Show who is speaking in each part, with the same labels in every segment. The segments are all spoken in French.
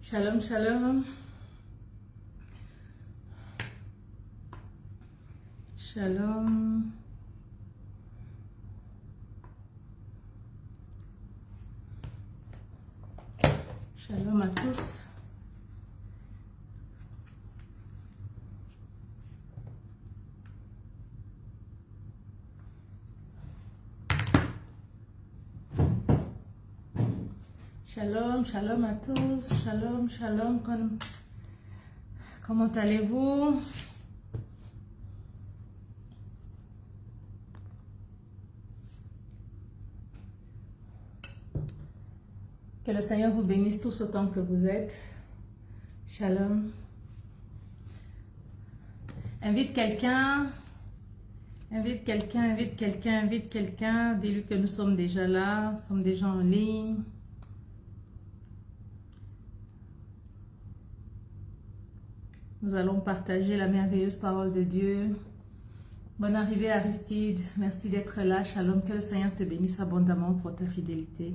Speaker 1: Shalom, shalom. Shalom. Shalom à tous. Shalom, shalom à tous. Shalom, shalom. Comment allez-vous? Que le Seigneur vous bénisse tous autant que vous êtes. Shalom. Invite quelqu'un. Invite quelqu'un, invite quelqu'un, invite quelqu'un. Dis-lui que nous sommes déjà là. Nous sommes déjà en ligne. Nous allons partager la merveilleuse parole de Dieu. Bonne arrivée Aristide. Merci d'être là. Shalom. Que le Seigneur te bénisse abondamment pour ta fidélité.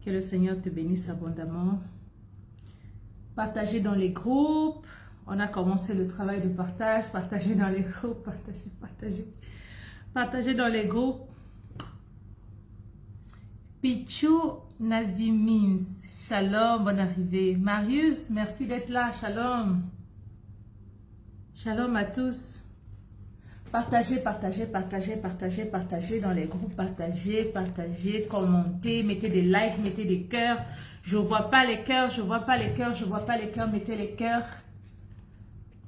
Speaker 1: Que le Seigneur te bénisse abondamment. Partagez dans les groupes. On a commencé le travail de partage. Partagez dans les groupes. Partagez, partagez. Partagez dans les groupes. Pichou Nazimins. Shalom, bonne arrivée. Marius, merci d'être là. Shalom. Shalom à tous. Partagez, partagez, partagez, partagez, partagez dans les groupes. Partagez, partagez, commentez, mettez des likes, mettez des cœurs. Je ne vois pas les cœurs, je ne vois pas les cœurs, je ne vois pas les cœurs. Mettez les cœurs.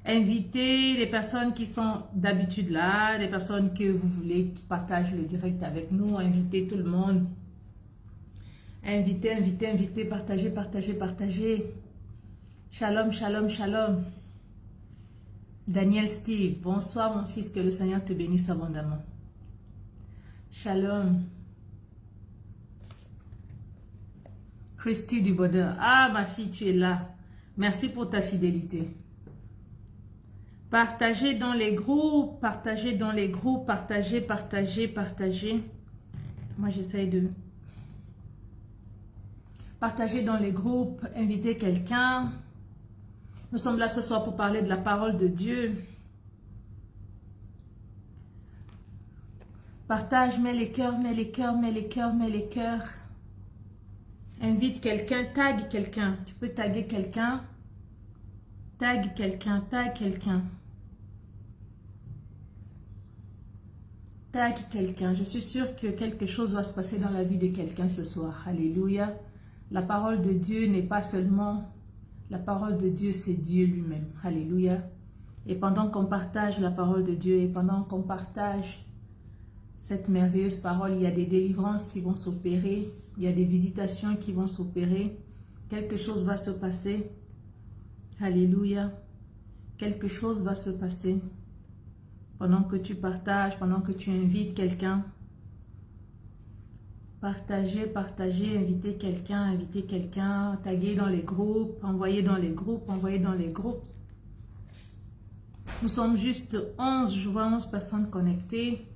Speaker 1: Invitez les personnes qui sont d'habitude là, les personnes que vous voulez qui partagent le direct avec nous. Invitez tout le monde. Invitez, invitez, invitez, partagez, partagez, partagez. Shalom, shalom, shalom. Daniel Steve, bonsoir mon fils, que le Seigneur te bénisse abondamment. Shalom. Christy du bonheur. Ah ma fille, tu es là. Merci pour ta fidélité. Partagez dans les groupes, partagez dans les groupes, partagez, partagez, partagez. Moi j'essaye de... Partagez dans les groupes, invitez quelqu'un. Nous sommes là ce soir pour parler de la parole de Dieu. Partage, mets les cœurs, mets les cœurs, mets les cœurs, mets les cœurs. Invite quelqu'un, tag quelqu'un. Tu peux taguer quelqu'un. Tag quelqu'un, tag quelqu'un. Tag quelqu'un. Je suis sûre que quelque chose va se passer dans la vie de quelqu'un ce soir. Alléluia. La parole de Dieu n'est pas seulement... La parole de Dieu, c'est Dieu lui-même. Alléluia. Et pendant qu'on partage la parole de Dieu et pendant qu'on partage cette merveilleuse parole, il y a des délivrances qui vont s'opérer. Il y a des visitations qui vont s'opérer. Quelque chose va se passer. Alléluia. Quelque chose va se passer. Pendant que tu partages, pendant que tu invites quelqu'un. Partagez, partagez, invitez quelqu'un, taguez dans les groupes, envoyez dans les groupes, envoyez dans les groupes. Nous sommes juste 11, je vois 11 personnes connectées.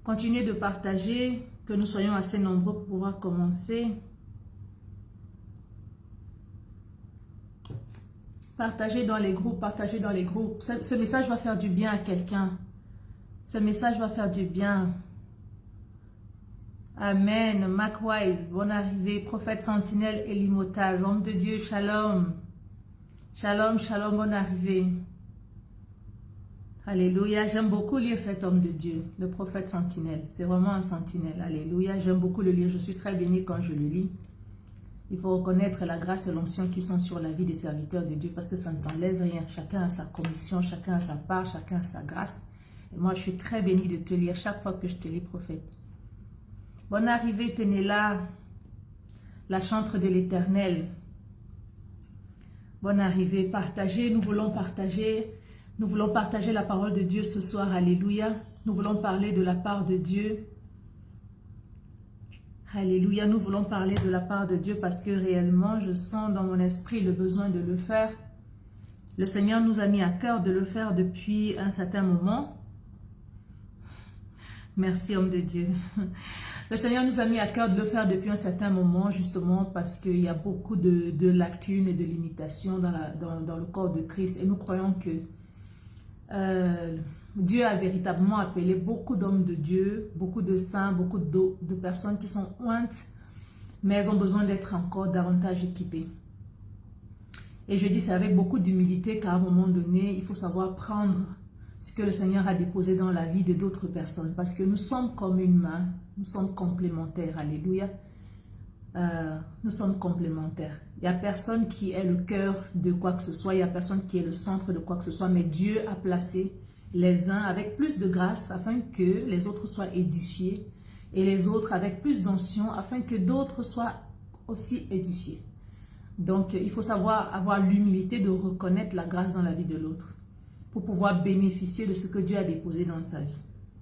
Speaker 1: Continuez de partager, que nous soyons assez nombreux pour pouvoir commencer. Partagez dans les groupes, partagez dans les groupes. Ce message va faire du bien à quelqu'un. Ce message va faire du bien. Amen. Macwise, bonne arrivée. Prophète Sentinelle Elimotaz, homme de Dieu, shalom. Shalom, shalom, bonne arrivée. Alléluia. J'aime beaucoup lire cet homme de Dieu, le prophète Sentinelle. C'est vraiment un sentinelle. Alléluia. J'aime beaucoup le lire. Je suis très bénie quand je le lis. Il faut reconnaître la grâce et l'onction qui sont sur la vie des serviteurs de Dieu parce que ça ne t'enlève rien. Chacun a sa commission, chacun a sa part, chacun a sa grâce. Et moi, je suis très bénie de te lire chaque fois que je te lis, prophète. Bonne arrivée, Ténéla, la chantre de l'Éternel. Bonne arrivée, partagez, nous voulons partager la parole de Dieu ce soir, alléluia. Nous voulons parler de la part de Dieu. Alléluia, nous voulons parler de la part de Dieu parce que réellement, je sens dans mon esprit le besoin de le faire. Le Seigneur nous a mis à cœur de le faire depuis un certain moment. Merci, homme de Dieu. Le Seigneur nous a mis à cœur de le faire depuis un certain moment, justement parce qu'il y a beaucoup de lacunes et de limitations dans le corps de Christ. Et nous croyons que Dieu a véritablement appelé beaucoup d'hommes de Dieu, beaucoup de saints, beaucoup de personnes qui sont ointes, mais elles ont besoin d'être encore davantage équipées. Et je dis c'est avec beaucoup d'humilité qu'à un moment donné, il faut savoir prendre ce que le Seigneur a déposé dans la vie de d'autres personnes. Parce que nous sommes comme une main, nous sommes complémentaires. Alléluia. Nous sommes complémentaires. Il n'y a personne qui est le cœur de quoi que ce soit, il n'y a personne qui est le centre de quoi que ce soit, mais Dieu a placé les uns avec plus de grâce afin que les autres soient édifiés et les autres avec plus d'onction afin que d'autres soient aussi édifiés. Donc, il faut savoir avoir l'humilité de reconnaître la grâce dans la vie de l'autre pour pouvoir bénéficier de ce que Dieu a déposé dans sa vie.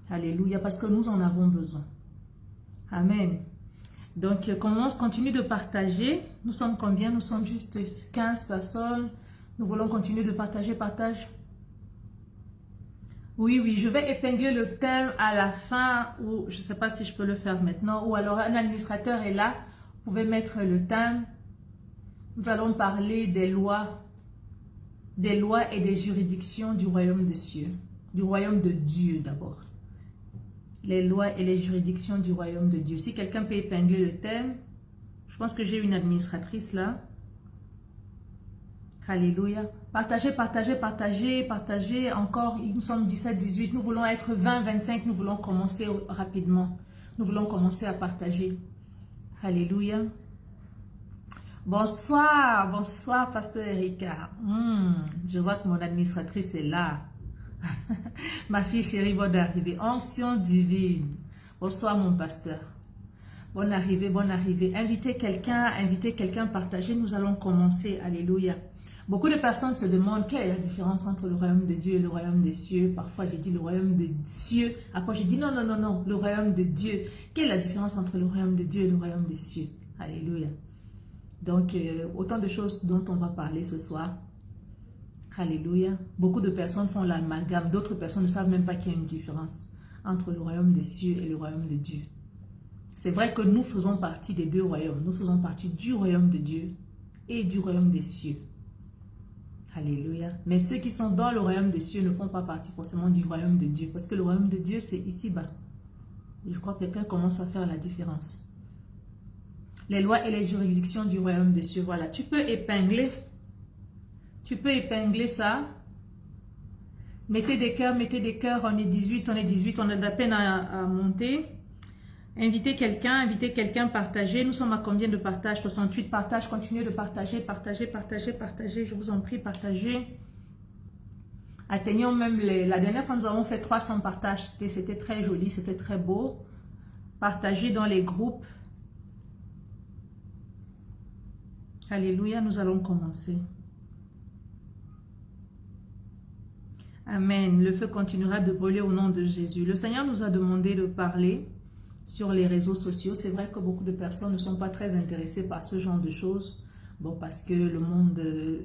Speaker 1: Alléluia, parce que nous en avons besoin. Amen. Donc, continue de partager. Nous sommes combien? Nous sommes juste 15 personnes. Nous voulons continuer de partager. Partage. Oui, je vais épingler le thème à la fin, ou je ne sais pas si je peux le faire maintenant, ou alors un administrateur est là. Vous pouvez mettre le thème. Nous allons parler des lois et des juridictions du royaume des cieux, du royaume de Dieu d'abord. Les lois et les juridictions du royaume de Dieu. Si quelqu'un peut épingler le thème, je pense que j'ai une administratrice là. Alléluia. Partagez, partagez, partagez, partagez. Encore, nous sommes 17, 18. Nous voulons être 20, 25. Nous voulons commencer rapidement. Nous voulons commencer à partager. Alléluia. Bonsoir, bonsoir, pasteur Erika. Je vois que mon administratrice est là. Ma fille chérie, bonne arrivée. Onction divine. Bonsoir, mon pasteur. Bonne arrivée, bonne arrivée. Invitez quelqu'un, partagez. Nous allons commencer. Alléluia. Beaucoup de personnes se demandent quelle est la différence entre le royaume de Dieu et le royaume des cieux. Parfois, j'ai dit le royaume de cieux. Après, j'ai dit non, le royaume de Dieu. Quelle est la différence entre le royaume de Dieu et le royaume des cieux? Alléluia. Donc, autant de choses dont on va parler ce soir. Alléluia. Beaucoup de personnes font l'amalgame. D'autres personnes ne savent même pas qu'il y a une différence entre le royaume des cieux et le royaume de Dieu. C'est vrai que nous faisons partie des deux royaumes. Nous faisons partie du royaume de Dieu et du royaume des cieux. Alléluia. Mais ceux qui sont dans le royaume des cieux ne font pas partie forcément du royaume de Dieu. Parce que le royaume de Dieu, c'est ici-bas. Je crois que quelqu'un commence à faire la différence. Les lois et les juridictions du royaume des cieux. Voilà, tu peux épingler ça. Mettez des cœurs, on est 18, on a de la peine à monter. Invitez quelqu'un, partagez. Nous sommes à combien de partages? 68 partages, continuez de partager, partagez, je vous en prie, partagez. Atteignons même la dernière fois nous avons fait 300 partages, c'était très joli, c'était très beau. Partagez dans les groupes. Alléluia, nous allons commencer. Amen. Le feu continuera de brûler au nom de Jésus. Le Seigneur nous a demandé de parler sur les réseaux sociaux. C'est vrai que beaucoup de personnes ne sont pas très intéressées par ce genre de choses. Bon, parce que le monde,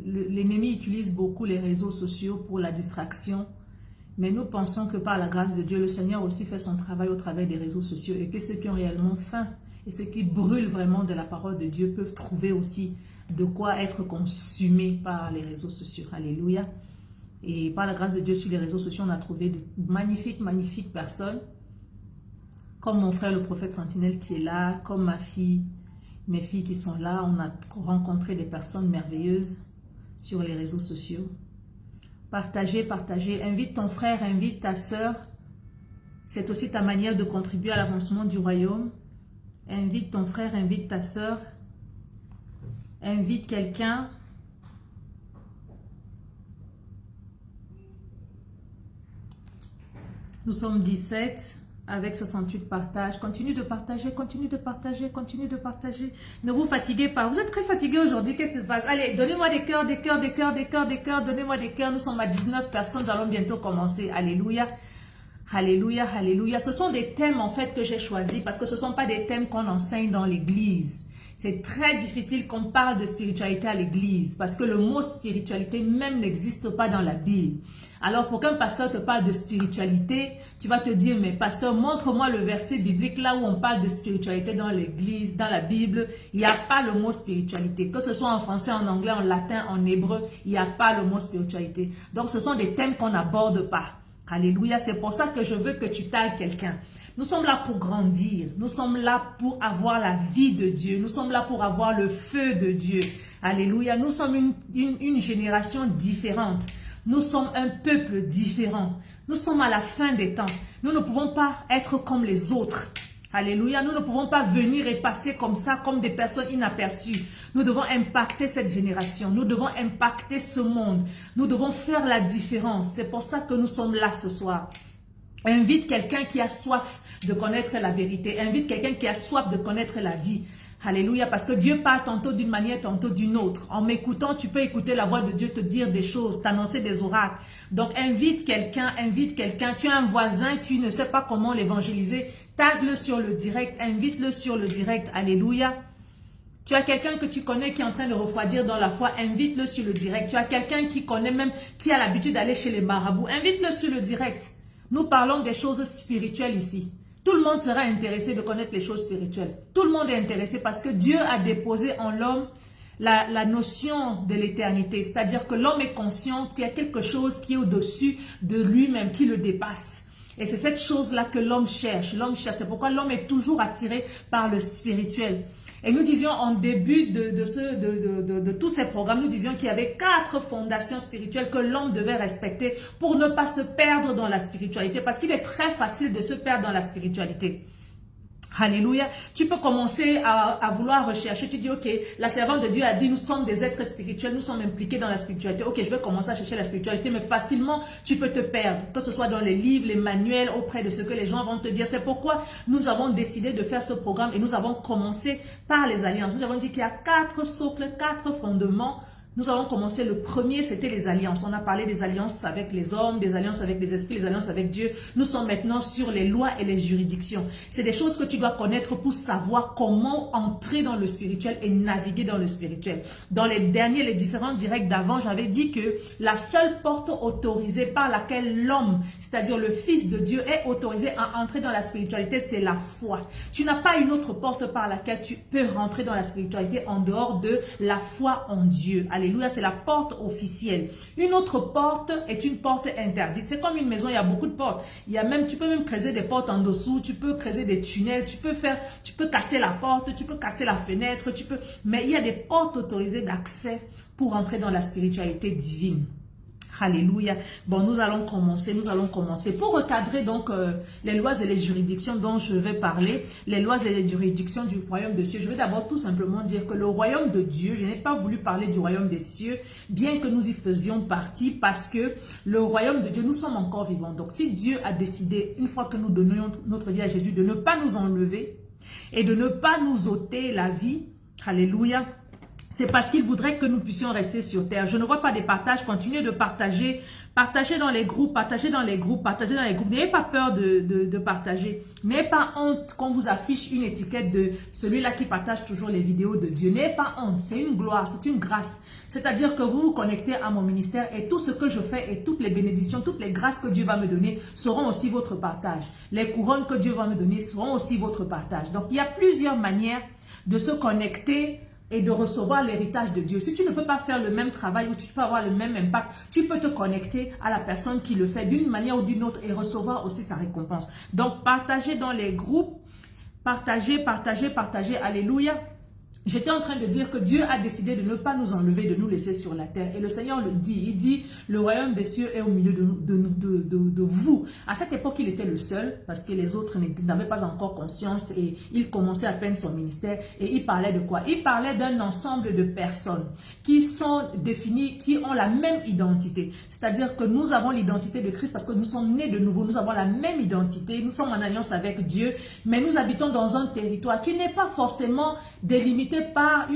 Speaker 1: l'ennemi utilise beaucoup les réseaux sociaux pour la distraction. Mais nous pensons que par la grâce de Dieu, le Seigneur aussi fait son travail au travers des réseaux sociaux et que ceux qui ont réellement faim et ceux qui brûlent vraiment de la parole de Dieu peuvent trouver aussi de quoi être consumés par les réseaux sociaux. Alléluia. Et par la grâce de Dieu, sur les réseaux sociaux, on a trouvé de magnifiques personnes. Comme mon frère le prophète Sentinelle qui est là, comme mes filles qui sont là. On a rencontré des personnes merveilleuses sur les réseaux sociaux. Partagez, partagez. Invite ton frère, invite ta soeur. C'est aussi ta manière de contribuer à l'avancement du royaume. Invite ton frère, invite ta soeur. Invite quelqu'un. Nous sommes 17 avec 68 partages. Continue de partager, continue de partager, continue de partager. Ne vous fatiguez pas. Vous êtes très fatigués aujourd'hui. Qu'est-ce qui se passe? Allez, donnez-moi des cœurs, des cœurs, des cœurs, des cœurs, des cœurs. Donnez-moi des cœurs. Nous sommes à 19 personnes. Nous allons bientôt commencer. Alléluia. Alléluia, alléluia. Ce sont des thèmes en fait que j'ai choisis parce que ce ne sont pas des thèmes qu'on enseigne dans l'église. C'est très difficile qu'on parle de spiritualité à l'église parce que le mot spiritualité même n'existe pas dans la Bible. Alors pour qu'un pasteur te parle de spiritualité, tu vas te dire, mais pasteur, montre-moi le verset biblique là où on parle de spiritualité dans l'église, dans la Bible. Il n'y a pas le mot spiritualité. Que ce soit en français, en anglais, en latin, en hébreu, il n'y a pas le mot spiritualité. Donc ce sont des thèmes qu'on n'aborde pas. Alléluia, c'est pour ça que je veux que tu tailles quelqu'un. Nous sommes là pour grandir, nous sommes là pour avoir la vie de Dieu, nous sommes là pour avoir le feu de Dieu. Alléluia, nous sommes une génération différente, nous sommes un peuple différent, nous sommes à la fin des temps, nous ne pouvons pas être comme les autres. Alléluia, nous ne pouvons pas venir et passer comme ça, comme des personnes inaperçues. Nous devons impacter cette génération, nous devons impacter ce monde, nous devons faire la différence. C'est pour ça que nous sommes là ce soir. Invite quelqu'un qui a soif de connaître la vérité. Invite quelqu'un qui a soif de connaître la vie. Alléluia, parce que Dieu parle tantôt d'une manière, tantôt d'une autre. En m'écoutant, tu peux écouter la voix de Dieu te dire des choses, t'annoncer des oracles. Donc, invite quelqu'un, invite quelqu'un. Tu as un voisin, tu ne sais pas comment l'évangéliser. Tag-le sur le direct, invite-le sur le direct. Alléluia. Tu as quelqu'un que tu connais qui est en train de refroidir dans la foi, invite-le sur le direct. Tu as quelqu'un qui connaît même, qui a l'habitude d'aller chez les marabouts, invite-le sur le direct. Nous parlons des choses spirituelles ici. Tout le monde sera intéressé de connaître les choses spirituelles. Tout le monde est intéressé parce que Dieu a déposé en l'homme la notion de l'éternité. C'est-à-dire que l'homme est conscient qu'il y a quelque chose qui est au-dessus de lui-même, qui le dépasse. Et c'est cette chose-là que l'homme cherche. L'homme cherche. C'est pourquoi l'homme est toujours attiré par le spirituel. Et nous disions en début de tous ces programmes, nous disions qu'il y avait 4 fondations spirituelles que l'homme devait respecter pour ne pas se perdre dans la spiritualité. Parce qu'il est très facile de se perdre dans la spiritualité. Alléluia. Tu peux commencer à vouloir rechercher. Tu dis, ok, la servante de Dieu a dit, nous sommes des êtres spirituels, nous sommes impliqués dans la spiritualité. Ok, je vais commencer à chercher la spiritualité, mais facilement, tu peux te perdre. Que ce soit dans les livres, les manuels, auprès de ce que les gens vont te dire. C'est pourquoi nous avons décidé de faire ce programme et nous avons commencé par les alliances. Nous avons dit qu'il y a 4 socles, 4 fondements. Nous avons commencé, le premier, c'était les alliances. On a parlé des alliances avec les hommes, des alliances avec les esprits, les alliances avec Dieu. Nous sommes maintenant sur les lois et les juridictions. C'est des choses que tu dois connaître pour savoir comment entrer dans le spirituel et naviguer dans le spirituel. Dans les différents directs d'avant, j'avais dit que la seule porte autorisée par laquelle l'homme, c'est-à-dire le Fils de Dieu, est autorisé à entrer dans la spiritualité, c'est la foi. Tu n'as pas une autre porte par laquelle tu peux rentrer dans la spiritualité en dehors de la foi en Dieu. Alléluia, c'est la porte officielle. Une autre porte est une porte interdite. C'est comme une maison, il y a beaucoup de portes. Tu peux même creuser des portes en dessous, tu peux creuser des tunnels, tu peux casser la porte, tu peux casser la fenêtre, mais il y a des portes autorisées d'accès pour entrer dans la spiritualité divine. Alléluia. Bon, nous allons commencer. Pour recadrer donc les lois et les juridictions dont je vais parler, les lois et les juridictions du royaume des cieux, je vais d'abord tout simplement dire que le royaume de Dieu, je n'ai pas voulu parler du royaume des cieux, bien que nous y faisions partie, parce que le royaume de Dieu, nous sommes encore vivants. Donc, si Dieu a décidé, une fois que nous donnons notre vie à Jésus, de ne pas nous enlever et de ne pas nous ôter la vie, alléluia, c'est parce qu'il voudrait que nous puissions rester sur terre. Je ne vois pas des partages. Continuez de partager. Partagez dans les groupes. Partagez dans les groupes. Partagez dans les groupes. N'ayez pas peur de partager. N'ayez pas honte qu'on vous affiche une étiquette de celui-là qui partage toujours les vidéos de Dieu. N'ayez pas honte. C'est une gloire. C'est une grâce. C'est-à-dire que vous vous connectez à mon ministère et tout ce que je fais et toutes les bénédictions, toutes les grâces que Dieu va me donner seront aussi votre partage. Les couronnes que Dieu va me donner seront aussi votre partage. Donc, il y a plusieurs manières de se connecter et de recevoir l'héritage de Dieu. Si tu ne peux pas faire le même travail ou tu peux avoir le même impact, tu peux te connecter à la personne qui le fait d'une manière ou d'une autre et recevoir aussi sa récompense. Donc, partagez dans les groupes, partagez, alléluia. J'étais en train de dire que Dieu a décidé de ne pas nous enlever, de nous laisser sur la terre. Et le Seigneur le dit. Il dit, le royaume des cieux est au milieu de vous. À cette époque, il était le seul parce que les autres n'avaient pas encore conscience et il commençait à peine son ministère. Et il parlait de quoi? Il parlait d'un ensemble de personnes qui sont définies, qui ont la même identité. C'est-à-dire que nous avons l'identité de Christ parce que nous sommes nés de nouveau. Nous avons la même identité. Nous sommes en alliance avec Dieu. Mais nous habitons dans un territoire qui n'est pas forcément délimité par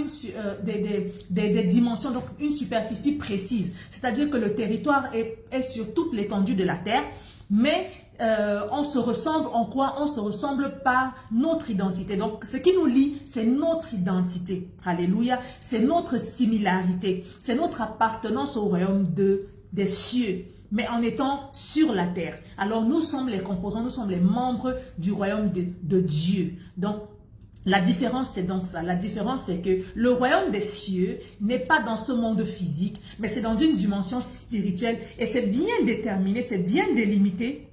Speaker 1: des dimensions, donc une superficie précise. C'est-à-dire que le territoire est sur toute l'étendue de la terre, mais on se ressemble en quoi? On se ressemble par notre identité. Donc, ce qui nous lie, c'est notre identité. Alléluia. C'est notre similarité. C'est notre appartenance au royaume des cieux, mais en étant sur la terre. Alors, nous sommes les composants, nous sommes les membres du royaume de Dieu. Donc, la différence, c'est donc ça. La différence, c'est que le royaume des cieux n'est pas dans ce monde physique, mais c'est dans une dimension spirituelle et c'est bien déterminé, c'est bien délimité.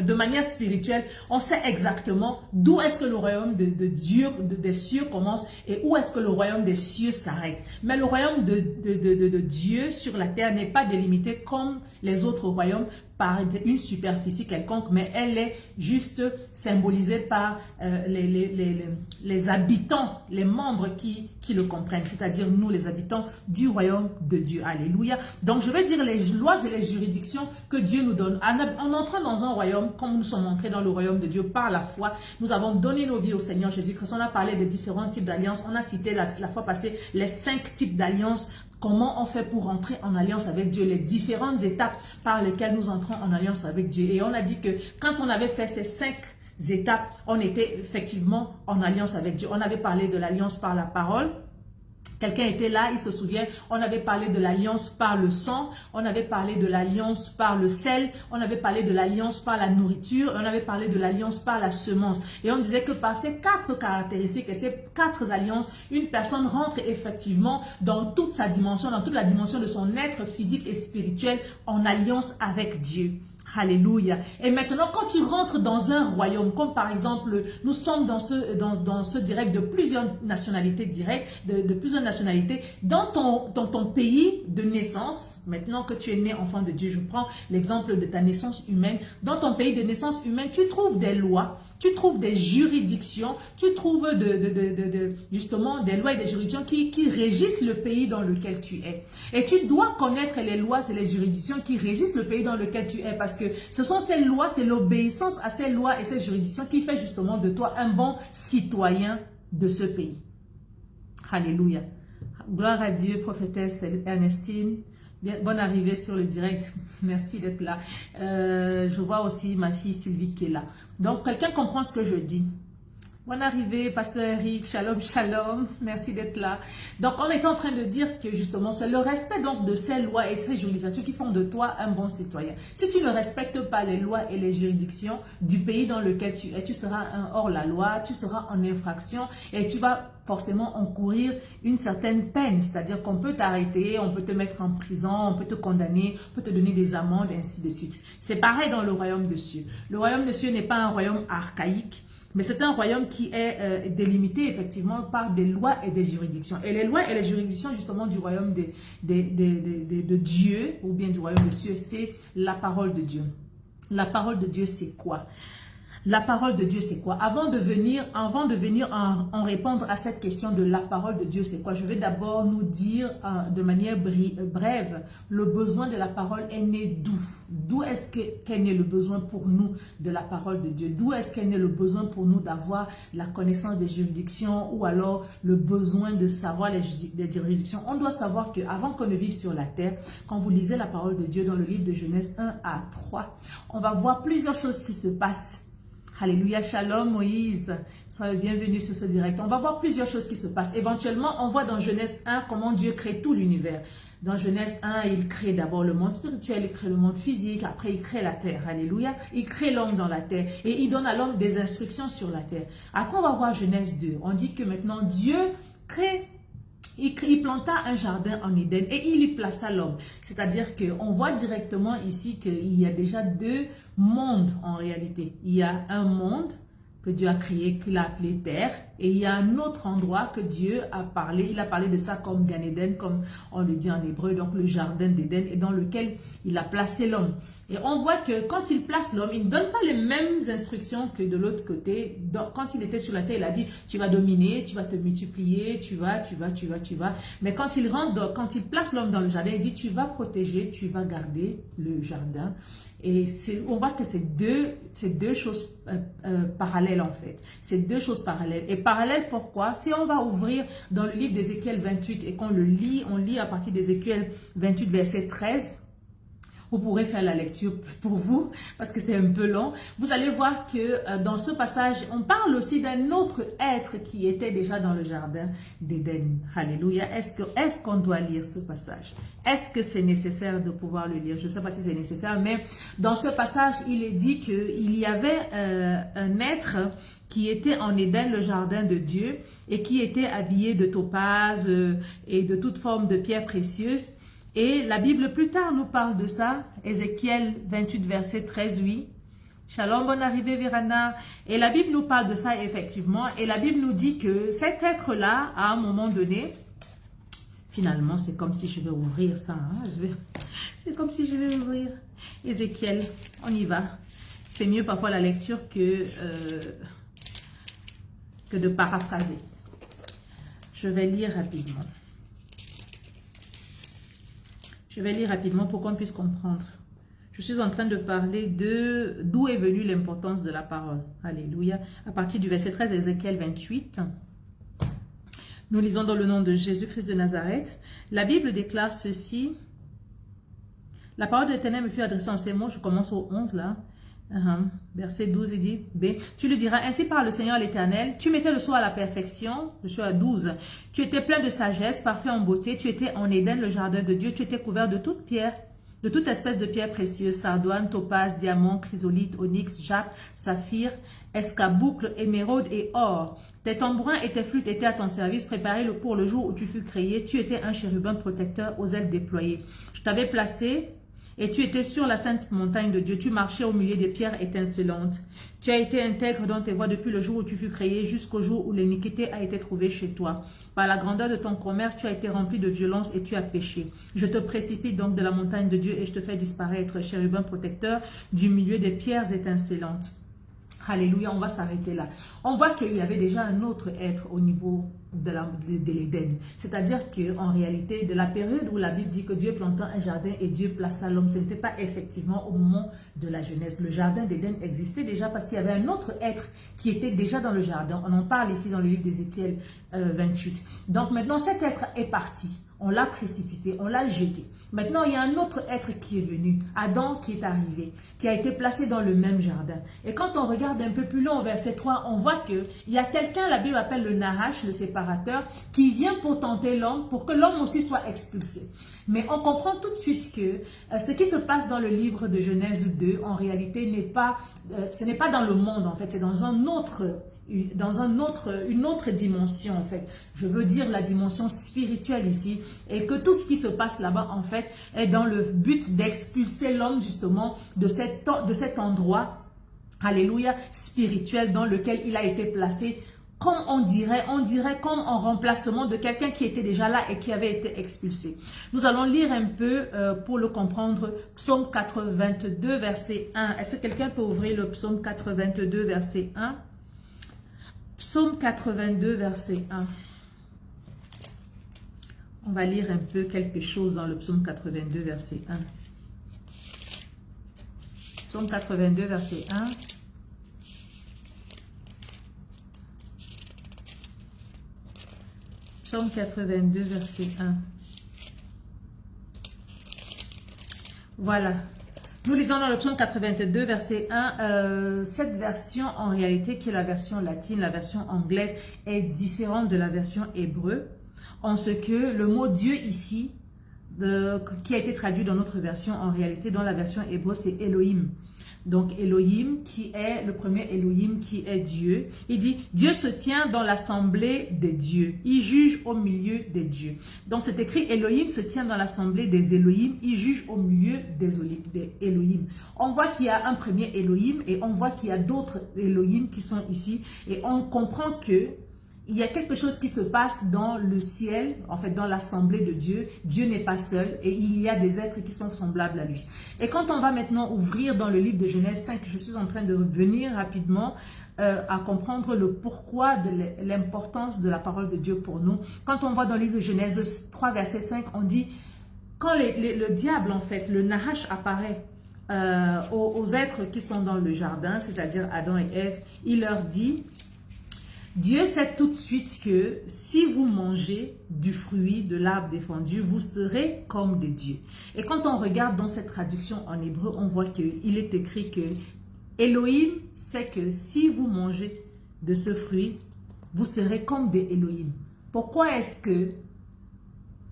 Speaker 1: De manière spirituelle, on sait exactement d'où est-ce que le royaume de Dieu, des cieux commence et où est-ce que le royaume des cieux s'arrête. Mais le royaume de Dieu sur la terre n'est pas délimité comme les autres royaumes par une superficie quelconque, mais elle est juste symbolisée par les habitants, les membres qui le comprennent, c'est-à-dire nous les habitants du royaume de Dieu. Alléluia. Donc je vais dire les lois et les juridictions que Dieu nous donne. En entrant dans un royaume, comme nous sommes entrés dans le royaume de Dieu par la foi, nous avons donné nos vies au Seigneur Jésus-Christ. On a parlé des différents types d'alliances. On a cité la fois passée les 5 types d'alliances. Comment on fait pour entrer en alliance avec Dieu, les différentes étapes par lesquelles nous entrons en alliance avec Dieu. Et on a dit que quand on avait fait ces 5 étapes, on était effectivement en alliance avec Dieu. On avait parlé de l'alliance par la parole. Quelqu'un était là, il se souvient, on avait parlé de l'alliance par le sang, on avait parlé de l'alliance par le sel, on avait parlé de l'alliance par la nourriture, on avait parlé de l'alliance par la semence. Et on disait que par ces 4 caractéristiques et ces 4 alliances, une personne rentre effectivement dans toute sa dimension, dans toute la dimension de son être physique et spirituel en alliance avec Dieu. Alléluia. Et maintenant, quand tu rentres dans un royaume, comme par exemple, nous sommes dans ce direct de plusieurs nationalités directes, de plusieurs nationalités, dans ton pays de naissance, maintenant que tu es né enfant de Dieu, je prends l'exemple de ta naissance humaine, dans ton pays de naissance humaine, tu trouves des lois, tu trouves des juridictions, tu trouves justement des lois et des juridictions qui régissent le pays dans lequel tu es. Et tu dois connaître les lois et les juridictions qui régissent le pays dans lequel tu es parce que ce sont ces lois, c'est l'obéissance à ces lois et ces juridictions qui fait justement de toi un bon citoyen de ce pays. Alléluia. Gloire à Dieu, prophétesse Ernestine. Bonne arrivée sur le direct. Merci d'être là. Je vois aussi ma fille Sylvie qui est là. Donc, quelqu'un comprend ce que je dis. Bonne arrivée, pasteur Eric. Shalom, shalom. Merci d'être là. Donc, on est en train de dire que justement, c'est le respect donc de ces lois et ces juridictions qui font de toi un bon citoyen. Si tu ne respectes pas les lois et les juridictions du pays dans lequel tu es, tu seras un hors-la-loi, tu seras en infraction et tu vas forcément encourir une certaine peine. C'est-à-dire qu'on peut t'arrêter, on peut te mettre en prison, on peut te condamner, on peut te donner des amendes et ainsi de suite. C'est pareil dans le royaume de cieux. Le royaume de cieux n'est pas un royaume archaïque, mais c'est un royaume qui est délimité effectivement par des lois et des juridictions. Et les lois et les juridictions justement du royaume de Dieu ou bien du royaume de cieux, c'est la parole de Dieu. La parole de Dieu, c'est quoi? La parole de Dieu, c'est quoi? Avant de venir en répondre à cette question de la parole de Dieu, c'est quoi? Je vais d'abord nous dire de manière brève, le besoin de la parole est né d'où? D'où est-ce qu'est né le besoin pour nous de la parole de Dieu? D'où est-ce qu'est né le besoin pour nous d'avoir la connaissance des juridictions ou alors le besoin de savoir les juridictions? On doit savoir qu'avant qu'on ne vive sur la terre, quand vous lisez la parole de Dieu dans le livre de Genèse 1 à 3, on va voir plusieurs choses qui se passent. Alléluia, shalom Moïse, soyez bienvenus sur ce direct. On va voir plusieurs choses qui se passent. Éventuellement, on voit dans Genèse 1 comment Dieu crée tout l'univers. Dans Genèse 1, il crée d'abord le monde spirituel, il crée le monde physique, après il crée la terre. Alléluia, il crée l'homme dans la terre et il donne à l'homme des instructions sur la terre. Après, on va voir Genèse 2. On dit que maintenant Dieu crée. Il planta un jardin en Éden et il y plaça l'homme. C'est-à-dire qu'on voit directement ici qu'il y a déjà 2 mondes en réalité. Il y a un monde que Dieu a créé, qu'il a appelé terre, et il y a un autre endroit que Dieu a parlé. Il a parlé de ça comme Gan Eden, comme on le dit en hébreu, donc le jardin d'Éden, et dans lequel il a placé l'homme. Et on voit que quand il place l'homme, il ne donne pas les mêmes instructions que de l'autre côté. Donc, quand il était sur la terre, il a dit, tu vas dominer, tu vas te multiplier, tu vas. Mais quand il rentre, quand il place l'homme dans le jardin, il dit, tu vas protéger, tu vas garder le jardin. Et on voit que c'est deux choses parallèles en fait. C'est 2 choses parallèles. Et parallèles pourquoi? Si on va ouvrir dans le livre d'Ézéchiel 28 et qu'on le lit, on lit à partir d'Ézéchiel 28 verset 13, Vous pourrez faire la lecture pour vous parce que c'est un peu long. Vous allez voir que dans ce passage, on parle aussi d'un autre être qui était déjà dans le jardin d'Éden. Alléluia. Est-ce qu'on doit lire ce passage? Est-ce que c'est nécessaire de pouvoir le lire? Je ne sais pas si c'est nécessaire, mais dans ce passage, il est dit qu'il y avait un être qui était en Éden, le jardin de Dieu, et qui était habillé de topaz et de toute forme de pierres précieuses. Et la Bible plus tard nous parle de ça, Ézéchiel 28, verset 13, oui. Shalom, bonne arrivée, Verana. Et la Bible nous parle de ça, effectivement. Et la Bible nous dit que cet être-là, à un moment donné, finalement, c'est comme si je vais ouvrir ça. Hein? C'est comme si je vais ouvrir Ézéchiel. On y va. C'est mieux parfois la lecture que de paraphraser. Je vais lire rapidement. Je vais lire rapidement pour qu'on puisse comprendre. Je suis en train de parler de d'où est venue l'importance de la parole. Alléluia. À partir du verset 13 d'Ézéchiel 28. Nous lisons dans le nom de Jésus-Christ de Nazareth. La Bible déclare ceci. La parole de l'Éternel me fut adressée en ces mots. Je commence au 11 là. Verset 12, il dit B. Tu lui diras, ainsi parle le Seigneur l'Éternel, tu mettais le sceau à la perfection, je suis à 12. Tu étais plein de sagesse, parfait en beauté, tu étais en Éden, le jardin de Dieu, tu étais couvert de toute pierre, de toute espèce de pierre précieuse, sardoine, topaz, diamant, chrysolite, onyx, jape, saphir, escarboucle, émeraude et or. Tes tambourins et tes flûtes étaient à ton service, préparés pour le jour où tu fus créé. Tu étais un chérubin protecteur aux ailes déployées. Je t'avais placé et tu étais sur la sainte montagne de Dieu. Tu marchais au milieu des pierres étincelantes. Tu as été intègre dans tes voies depuis le jour où tu fus créé jusqu'au jour où l'iniquité a été trouvée chez toi. Par la grandeur de ton commerce, tu as été rempli de violence et tu as péché. Je te précipite donc de la montagne de Dieu et je te fais disparaître, chérubin protecteur, du milieu des pierres étincelantes. Alléluia, on va s'arrêter là. On voit qu'il y avait déjà un autre être au niveau de l'Éden. C'est-à-dire qu'en réalité, de la période où la Bible dit que Dieu planta un jardin et Dieu plaça l'homme, ce n'était pas effectivement au moment de la Genèse. Le jardin d'Éden existait déjà parce qu'il y avait un autre être qui était déjà dans le jardin. On en parle ici dans le livre d'Ézéchiel 28. Donc maintenant, cet être est parti. On l'a précipité, on l'a jeté. Maintenant, il y a un autre être qui est venu, Adam qui est arrivé, qui a été placé dans le même jardin. Et quand on regarde un peu plus loin au verset 3, on voit qu'il y a quelqu'un, la Bible appelle le Nahash, le séparateur, qui vient pour tenter l'homme, pour que l'homme aussi soit expulsé. Mais on comprend tout de suite que ce qui se passe dans le livre de Genèse 2, en réalité, ce n'est pas dans le monde, en fait, c'est dans une autre dimension, en fait. Je veux dire la dimension spirituelle ici, et que tout ce qui se passe là-bas, en fait, est dans le but d'expulser l'homme, justement, de cet endroit, alléluia, spirituel, dans lequel il a été placé, comme on dirait comme en remplacement de quelqu'un qui était déjà là et qui avait été expulsé. Nous allons lire un peu pour le comprendre, Psaume 82, verset 1. Est-ce que quelqu'un peut ouvrir le Psaume 82, verset 1? Psaume 82, verset 1. On va lire un peu quelque chose dans le Psaume 82, verset 1. Psaume 82, verset 1. Psaume 82, verset 1. Voilà. Nous lisons dans le psaume 82, verset 1, cette version en réalité qui est la version latine, la version anglaise, est différente de la version hébreu, en ce que le mot Dieu ici, qui a été traduit dans notre version en réalité, dans la version hébreu, c'est Elohim. Donc Elohim qui est le premier Elohim qui est Dieu. Il dit Dieu se tient dans l'assemblée des dieux. Il juge au milieu des dieux. Donc c'est écrit Elohim se tient dans l'assemblée des Elohim. Il juge au milieu des Elohim. On voit qu'il y a un premier Elohim et on voit qu'il y a d'autres Elohim qui sont ici. Et on comprend que il y a quelque chose qui se passe dans le ciel, en fait dans l'assemblée de Dieu. Dieu n'est pas seul et il y a des êtres qui sont semblables à lui. Et quand on va maintenant ouvrir dans le livre de Genèse 5, je suis en train de revenir rapidement à comprendre le pourquoi de l'importance de la parole de Dieu pour nous. Quand on voit dans le livre de Genèse 3, verset 5, on dit, quand le diable, en fait, le Nahash apparaît aux êtres qui sont dans le jardin, c'est-à-dire Adam et Ève, il leur dit... Dieu sait tout de suite que si vous mangez du fruit de l'arbre défendu, vous serez comme des dieux. Et quand on regarde dans cette traduction en hébreu, on voit qu'il est écrit que Elohim sait que si vous mangez de ce fruit, vous serez comme des Elohim. Pourquoi est-ce que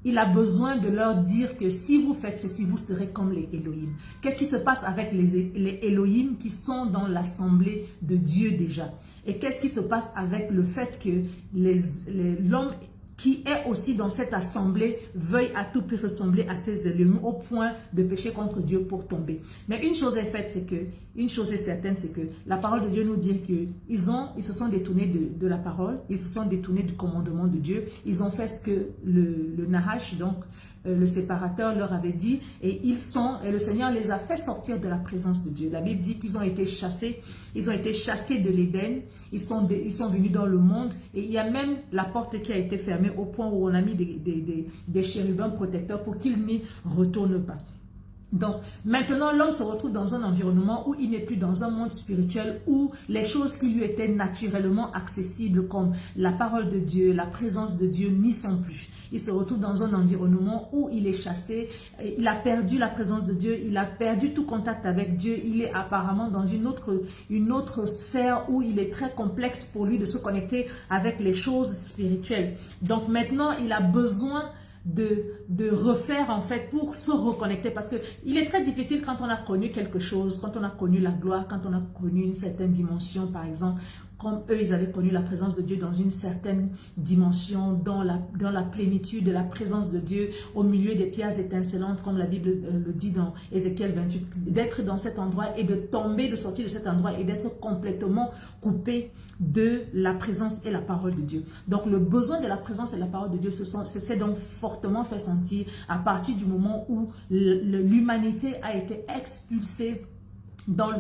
Speaker 1: il a besoin de leur dire que si vous faites ceci, vous serez comme les Elohim? Qu'est-ce qui se passe avec les Elohim qui sont dans l'assemblée de Dieu déjà? Et qu'est-ce qui se passe avec le fait que l'homme qui est aussi dans cette assemblée veuille à tout prix ressembler à ces Elohim au point de pécher contre Dieu pour tomber? Mais une chose est faite, une chose est certaine, c'est que la parole de Dieu nous dit qu'ils se sont détournés de la parole, ils se sont détournés du commandement de Dieu, ils ont fait ce que le Nahash, donc le séparateur, leur avait dit, et le Seigneur les a fait sortir de la présence de Dieu. La Bible dit qu'ils ont été chassés de l'Éden, ils sont venus dans le monde, et il y a même la porte qui a été fermée au point où on a mis des chérubins protecteurs pour qu'ils n'y retournent pas. Donc, maintenant, l'homme se retrouve dans un environnement où il n'est plus dans un monde spirituel, où les choses qui lui étaient naturellement accessibles, comme la parole de Dieu, la présence de Dieu, n'y sont plus. Il se retrouve dans un environnement où il est chassé, il a perdu la présence de Dieu, il a perdu tout contact avec Dieu, il est apparemment dans une autre sphère où il est très complexe pour lui de se connecter avec les choses spirituelles. Donc maintenant, il a besoin de refaire en fait pour se reconnecter, parce que il est très difficile quand on a connu quelque chose, quand on a connu la gloire, quand on a connu une certaine dimension, par exemple, comme eux ils avaient connu la présence de Dieu dans une certaine dimension, dans la plénitude de la présence de Dieu, au milieu des pierres étincelantes, comme la Bible le dit dans Ézéchiel 28, d'être dans cet endroit et de tomber, de sortir de cet endroit et d'être complètement coupé de la présence et la parole de Dieu. Donc le besoin de la présence et de la parole de Dieu s'est donc fortement fait sentir à partir du moment où l'humanité a été expulsée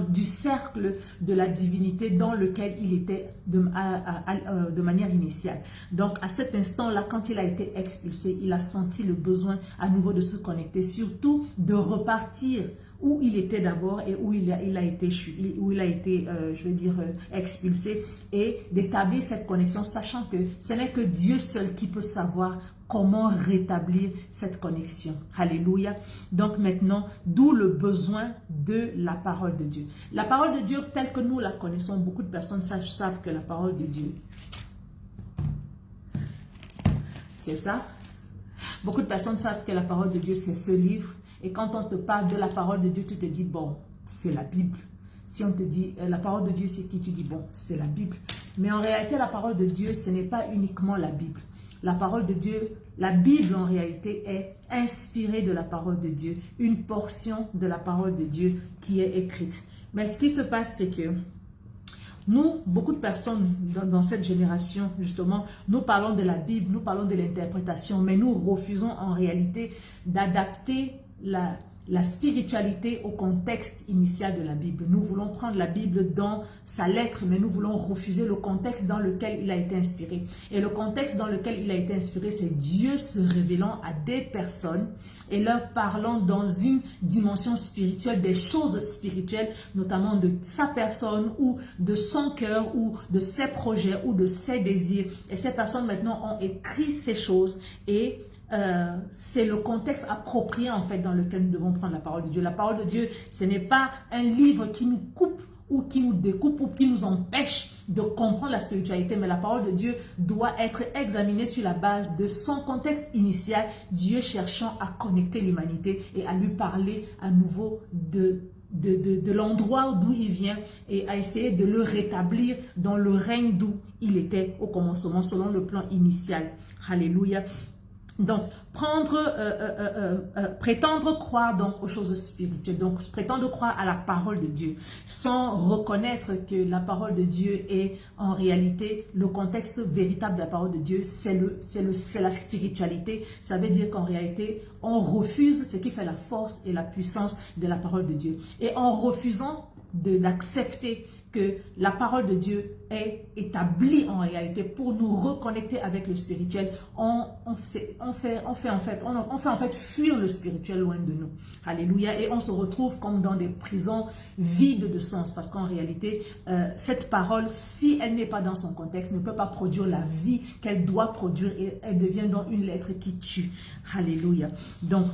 Speaker 1: du cercle de la divinité dans lequel il était de manière initiale. Donc à cet instant-là, quand il a été expulsé, il a senti le besoin à nouveau de se connecter, surtout de repartir où il était d'abord et où il a été expulsé, et d'établir cette connexion, sachant que ce n'est que Dieu seul qui peut savoir comment rétablir cette connexion. Alléluia. Donc maintenant, d'où le besoin de la parole de Dieu. La parole de Dieu telle que nous la connaissons, beaucoup de personnes savent que la parole de Dieu, c'est ça. Beaucoup de personnes savent que la parole de Dieu, c'est ce livre. Et quand on te parle de la parole de Dieu, tu te dis, bon, c'est la Bible. Si on te dit, la parole de Dieu, c'est qui? Tu dis, bon, c'est la Bible. Mais en réalité, la parole de Dieu, ce n'est pas uniquement la Bible. La parole de Dieu, la Bible en réalité est inspirée de la parole de Dieu, une portion de la parole de Dieu qui est écrite. Mais ce qui se passe, c'est que nous, beaucoup de personnes dans cette génération, justement, nous parlons de la Bible, nous parlons de l'interprétation, mais nous refusons en réalité d'adapter la spiritualité au contexte initial de la Bible. Nous voulons prendre la Bible dans sa lettre, mais nous voulons refuser le contexte dans lequel il a été inspiré. Et le contexte dans lequel il a été inspiré, c'est Dieu se révélant à des personnes et leur parlant dans une dimension spirituelle, des choses spirituelles, notamment de sa personne ou de son cœur ou de ses projets ou de ses désirs. Et ces personnes maintenant ont écrit ces choses et c'est le contexte approprié en fait dans lequel nous devons prendre la parole de Dieu. La parole de Dieu, ce n'est pas un livre qui nous coupe ou qui nous découpe ou qui nous empêche de comprendre la spiritualité, mais la parole de Dieu doit être examinée sur la base de son contexte initial, Dieu cherchant à connecter l'humanité et à lui parler à nouveau de l'endroit d'où il vient et à essayer de le rétablir dans le règne d'où il était au commencement selon le plan initial. Alléluia. Donc, prétendre croire donc aux choses spirituelles, donc prétendre croire à la parole de Dieu, sans reconnaître que la parole de Dieu est en réalité le contexte véritable de la parole de Dieu, c'est la spiritualité. Ça veut dire qu'en réalité, on refuse ce qui fait la force et la puissance de la parole de Dieu. Et en refusant d'accepter que la parole de Dieu est établie en réalité pour nous reconnecter avec le spirituel. On fait en fait fuir le spirituel loin de nous. Alléluia. Et on se retrouve comme dans des prisons vides de sens, parce qu'en réalité, cette parole, si elle n'est pas dans son contexte, ne peut pas produire la vie qu'elle doit produire, et elle devient donc une lettre qui tue. Alléluia. Donc,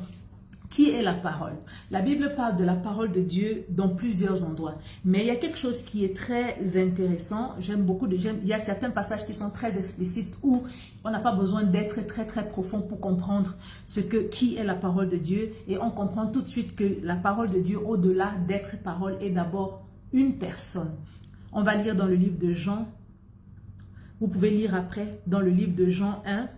Speaker 1: qui est la parole? La Bible parle de la parole de Dieu dans plusieurs endroits. Mais il y a quelque chose qui est très intéressant. Il y a certains passages qui sont très explicites où on n'a pas besoin d'être très profond pour comprendre qui est la parole de Dieu. Et on comprend tout de suite que la parole de Dieu, au-delà d'être parole, est d'abord une personne. On va lire dans le livre de Jean. Vous pouvez lire après dans le livre de Jean 1.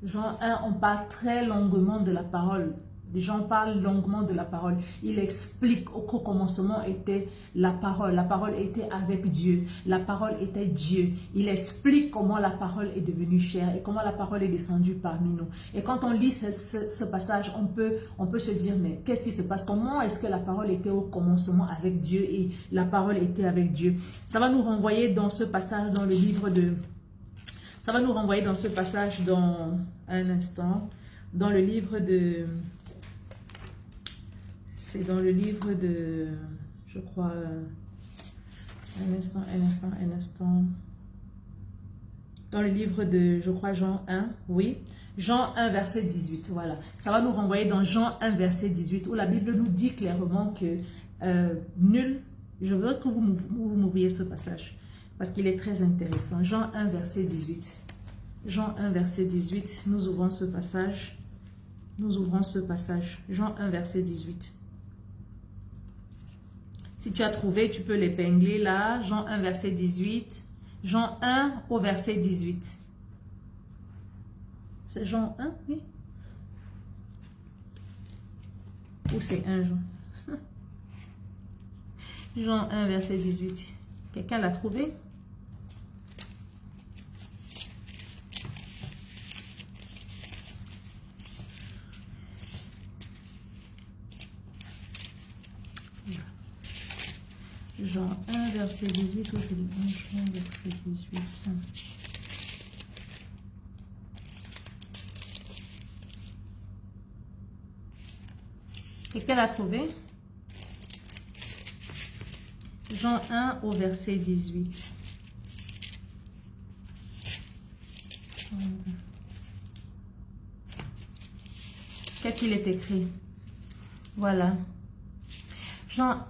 Speaker 1: Jean 1, on parle très longuement de la parole. Jean parle longuement de la parole. Il explique qu'au commencement était la parole. La parole était avec Dieu. La parole était Dieu. Il explique comment la parole est devenue chair et comment la parole est descendue parmi nous. Et quand on lit ce passage, on peut se dire, mais qu'est-ce qui se passe? Comment est-ce que la parole était au commencement avec Dieu et la parole était avec Dieu? Ça va nous renvoyer dans ce passage dans le livre de... Ça va nous renvoyer dans ce passage dans un instant, dans le livre de... C'est dans le livre de, je crois, un instant. Dans le livre de, je crois, Jean 1, oui. Jean 1, verset 18, voilà. Ça va nous renvoyer dans Jean 1, verset 18, où la Bible nous dit clairement que je voudrais que vous m'ouvriez ce passage, parce qu'il est très intéressant. Jean 1, verset 18. Jean 1, verset 18, nous ouvrons ce passage. Jean 1, verset 18. Si tu as trouvé, tu peux l'épingler là. Jean 1, verset 18. Jean 1 au verset 18. C'est Jean 1, oui? Ou c'est 1 Jean? Jean 1, verset 18. Quelqu'un l'a trouvé? Jean 1, verset 18, ou je dis Jean, verset 18. Quelqu'un l'a trouvé? Jean 1 au verset 18. Qu'est-ce qu'il est écrit? Voilà. Jean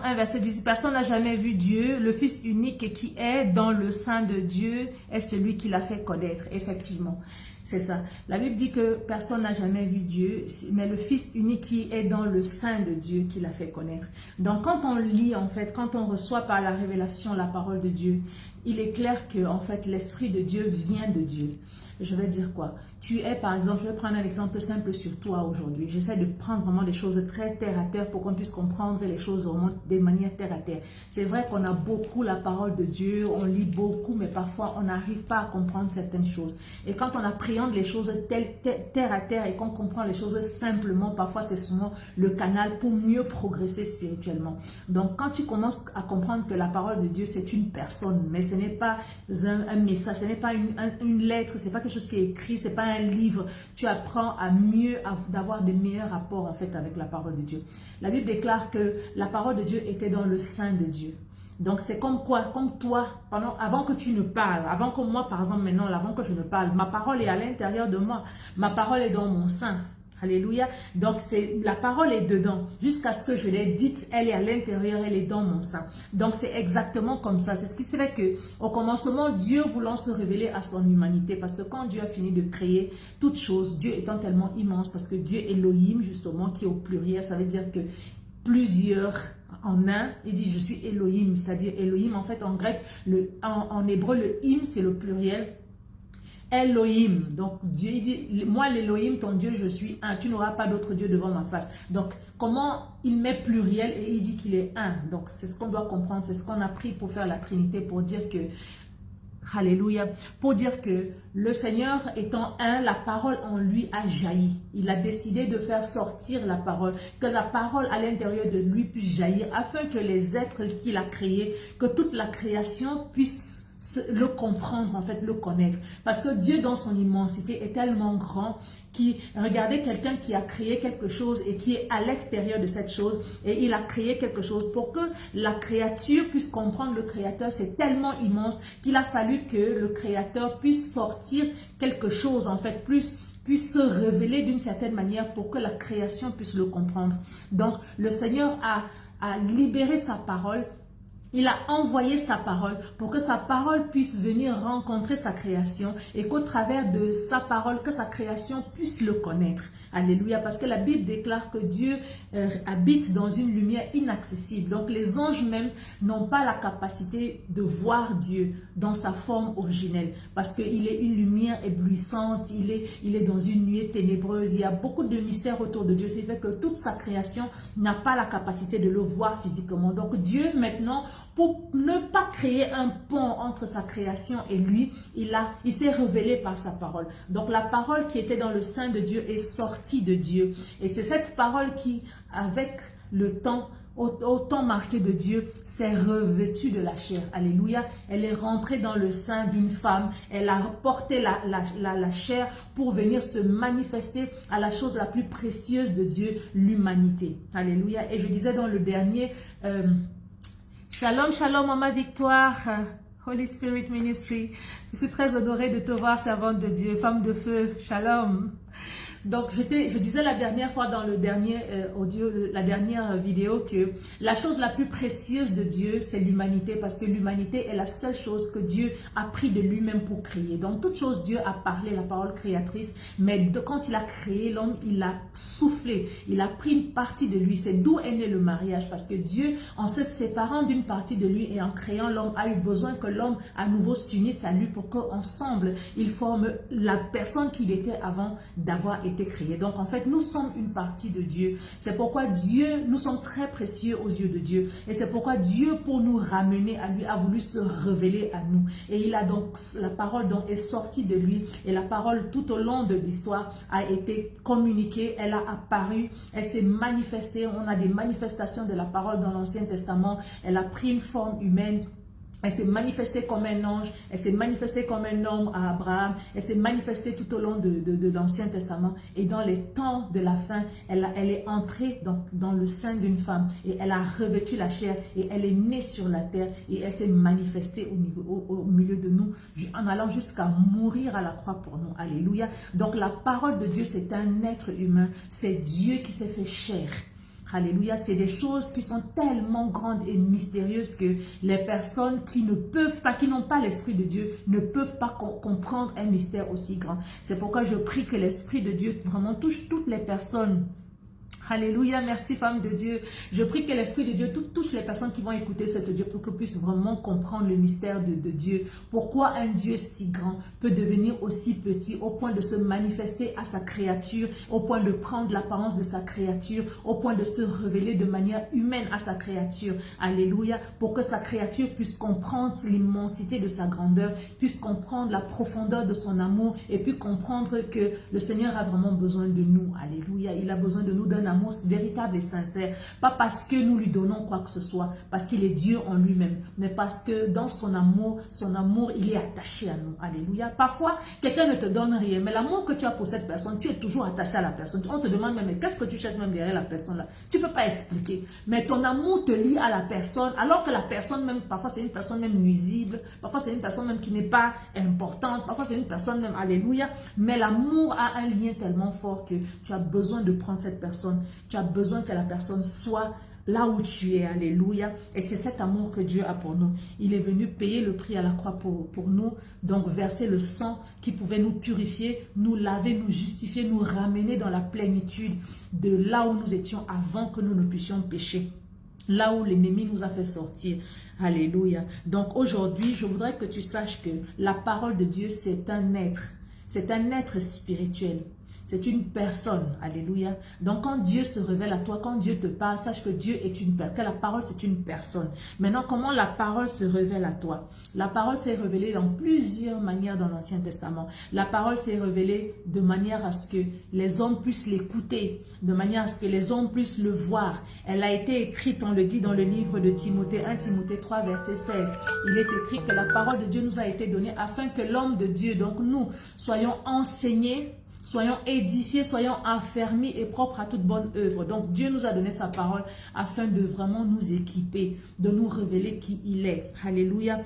Speaker 1: 1, verset 18. Personne n'a jamais vu Dieu. Le Fils unique qui est dans le sein de Dieu est celui qui l'a fait connaître. Effectivement, c'est ça. La Bible dit que personne n'a jamais vu Dieu, mais le Fils unique qui est dans le sein de Dieu qui l'a fait connaître. Donc, quand on lit, en fait, quand on reçoit par la révélation la parole de Dieu, il est clair que, en fait, l'Esprit de Dieu vient de Dieu. Je vais dire quoi? Tu es, par exemple, je vais prendre un exemple simple sur toi aujourd'hui. J'essaie de prendre vraiment des choses très terre à terre pour qu'on puisse comprendre les choses vraiment de manière terre à terre. C'est vrai qu'on a beaucoup la parole de Dieu, on lit beaucoup, mais parfois on n'arrive pas à comprendre certaines choses. Et quand on appréhende les choses terre à terre et qu'on comprend les choses simplement, parfois c'est souvent le canal pour mieux progresser spirituellement. Donc quand tu commences à comprendre que la parole de Dieu c'est une personne, mais ce n'est pas un message, ce n'est pas une lettre, c'est pas quelque chose qui est écrit, c'est pas un livre, tu apprends à mieux d'avoir de meilleurs rapports en fait avec la parole de Dieu. La Bible déclare que la parole de Dieu était dans le sein de Dieu. Donc c'est comme quoi, comme toi, avant que tu ne parles, avant que moi par exemple maintenant, avant que je ne parle, ma parole est à l'intérieur de moi, ma parole est dans mon sein. Alléluia. Donc, la parole est dedans. Jusqu'à ce que je l'ai dite, elle est à l'intérieur, elle est dans mon sein. Donc, c'est exactement comme ça. C'est ce qui fait qu'au commencement, Dieu voulant se révéler à son humanité. Parce que quand Dieu a fini de créer toutes choses, Dieu étant tellement immense, parce que Dieu Elohim, justement, qui est au pluriel, ça veut dire que plusieurs en un, il dit je suis Elohim. C'est-à-dire Elohim, en fait, en grec, en hébreu, le him, c'est le pluriel. Elohim, donc Dieu il dit, moi l'Elohim, ton Dieu, je suis un, tu n'auras pas d'autre Dieu devant ma face. Donc comment il met pluriel et il dit qu'il est un, donc c'est ce qu'on doit comprendre, c'est ce qu'on a pris pour faire la Trinité, pour dire que, Alléluia. Pour dire que le Seigneur étant un, la parole en lui a jailli. Il a décidé de faire sortir la parole, que la parole à l'intérieur de lui puisse jaillir, afin que les êtres qu'il a créés, que toute la création puisse le comprendre, en fait, le connaître. Parce que Dieu, dans son immensité, est tellement grand qui, regardez quelqu'un qui a créé quelque chose et qui est à l'extérieur de cette chose, et il a créé quelque chose pour que la créature puisse comprendre le Créateur. C'est tellement immense qu'il a fallu que le Créateur puisse sortir quelque chose, en fait, puisse se révéler d'une certaine manière pour que la création puisse le comprendre. Donc, le Seigneur a libéré sa parole. Il a envoyé sa parole pour que sa parole puisse venir rencontrer sa création et qu'au travers de sa parole, que sa création puisse le connaître. Alléluia, parce que la Bible déclare que Dieu habite dans une lumière inaccessible. Donc les anges même n'ont pas la capacité de voir Dieu dans sa forme originelle parce qu'il est une lumière éblouissante, il est dans une nuée ténébreuse. Il y a beaucoup de mystères autour de Dieu, ce qui fait que toute sa création n'a pas la capacité de le voir physiquement. Donc Dieu maintenant, pour ne pas créer un pont entre sa création et lui, il s'est révélé par sa parole. Donc la parole qui était dans le sein de Dieu est sortie de Dieu. Et c'est cette parole qui, avec le temps, au temps marqué de Dieu, s'est revêtue de la chair. Alléluia. Elle est rentrée dans le sein d'une femme. Elle a porté la chair pour venir se manifester à la chose la plus précieuse de Dieu, l'humanité. Alléluia. Et je disais dans le dernier... Shalom, shalom, Maman Victoire, Holy Spirit Ministry. Je suis très honorée de te voir, servante de Dieu, femme de feu. Shalom. Donc, je disais la dernière fois dans le dernier audio, la dernière vidéo que la chose la plus précieuse de Dieu, c'est l'humanité parce que l'humanité est la seule chose que Dieu a pris de lui-même pour créer. Donc, toute chose, Dieu a parlé, la parole créatrice, mais quand il a créé l'homme, il a soufflé, il a pris une partie de lui. C'est d'où est né le mariage parce que Dieu, en se séparant d'une partie de lui et en créant l'homme, a eu besoin que l'homme à nouveau s'unisse à lui pour qu'ensemble, ils forment la personne qu'il était avant d'avoir été créé. Donc en fait, nous sommes une partie de Dieu. C'est pourquoi Dieu, nous sommes très précieux aux yeux de Dieu. Et c'est pourquoi Dieu, pour nous ramener à lui, a voulu se révéler à nous. Et il a donc, la parole donc est sortie de lui. Et la parole tout au long de l'histoire a été communiquée. Elle a apparu. Elle s'est manifestée. On a des manifestations de la parole dans l'Ancien Testament. Elle a pris une forme humaine. Elle s'est manifestée comme un ange, elle s'est manifestée comme un homme à Abraham, elle s'est manifestée tout au long de l'Ancien Testament. Et dans les temps de la fin, elle est entrée dans le sein d'une femme et elle a revêtu la chair et elle est née sur la terre et elle s'est manifestée au milieu de nous en allant jusqu'à mourir à la croix pour nous. Alléluia. Donc la parole de Dieu, c'est un être humain, c'est Dieu qui s'est fait chair. Alléluia, c'est des choses qui sont tellement grandes et mystérieuses que les personnes qui ne peuvent pas, qui n'ont pas l'Esprit de Dieu, ne peuvent pas comprendre un mystère aussi grand. C'est pourquoi je prie que l'Esprit de Dieu vraiment touche toutes les personnes. Alléluia, merci femme de Dieu. Je prie que l'Esprit de Dieu touche les personnes qui vont écouter cet audio pour qu'ils puissent vraiment comprendre le mystère de Dieu. Pourquoi un Dieu si grand peut devenir aussi petit au point de se manifester à sa créature, au point de prendre l'apparence de sa créature, au point de se révéler de manière humaine à sa créature. Alléluia, pour que sa créature puisse comprendre l'immensité de sa grandeur, puisse comprendre la profondeur de son amour et puis comprendre que le Seigneur a vraiment besoin de nous. Alléluia, il a besoin de nous d'un amour véritable et sincère, pas parce que nous lui donnons quoi que ce soit, parce qu'il est Dieu en lui-même, mais parce que dans son amour, il est attaché à nous. Alléluia. Parfois, quelqu'un ne te donne rien, mais l'amour que tu as pour cette personne, tu es toujours attaché à la personne. On te demande même, mais qu'est-ce que tu cherches même derrière la personne là? Tu ne peux pas expliquer, mais ton amour te lie à la personne, alors que la personne même, parfois c'est une personne même nuisible, parfois c'est une personne même qui n'est pas importante, parfois c'est une personne même, alléluia, mais l'amour a un lien tellement fort que tu as besoin de prendre cette personne. Tu as besoin que la personne soit là où tu es, alléluia. Et c'est cet amour que Dieu a pour nous. Il est venu payer le prix à la croix pour nous, donc verser le sang qui pouvait nous purifier, nous laver, nous justifier, nous ramener dans la plénitude de là où nous étions avant que nous ne puissions pécher, là où l'ennemi nous a fait sortir. Alléluia. Donc aujourd'hui, je voudrais que tu saches que la parole de Dieu, c'est un être spirituel. c'est une personne. Alléluia. Donc quand Dieu se révèle à toi, quand Dieu te parle, sache que Dieu est une personne, que la parole c'est une personne. Maintenant, comment la parole se révèle à toi? La parole s'est révélée dans plusieurs manières dans l'Ancien Testament. La parole s'est révélée de manière à ce que les hommes puissent l'écouter, de manière à ce que les hommes puissent le voir. Elle a été écrite, on le dit dans le livre de Timothée, 1 Timothée 3, verset 16. Il est écrit que la parole de Dieu nous a été donnée afin que l'homme de Dieu, donc nous, soyons enseignés, soyons édifiés, soyons affermis et propres à toute bonne œuvre. Donc Dieu nous a donné sa parole afin de vraiment nous équiper, de nous révéler qui il est. Alléluia.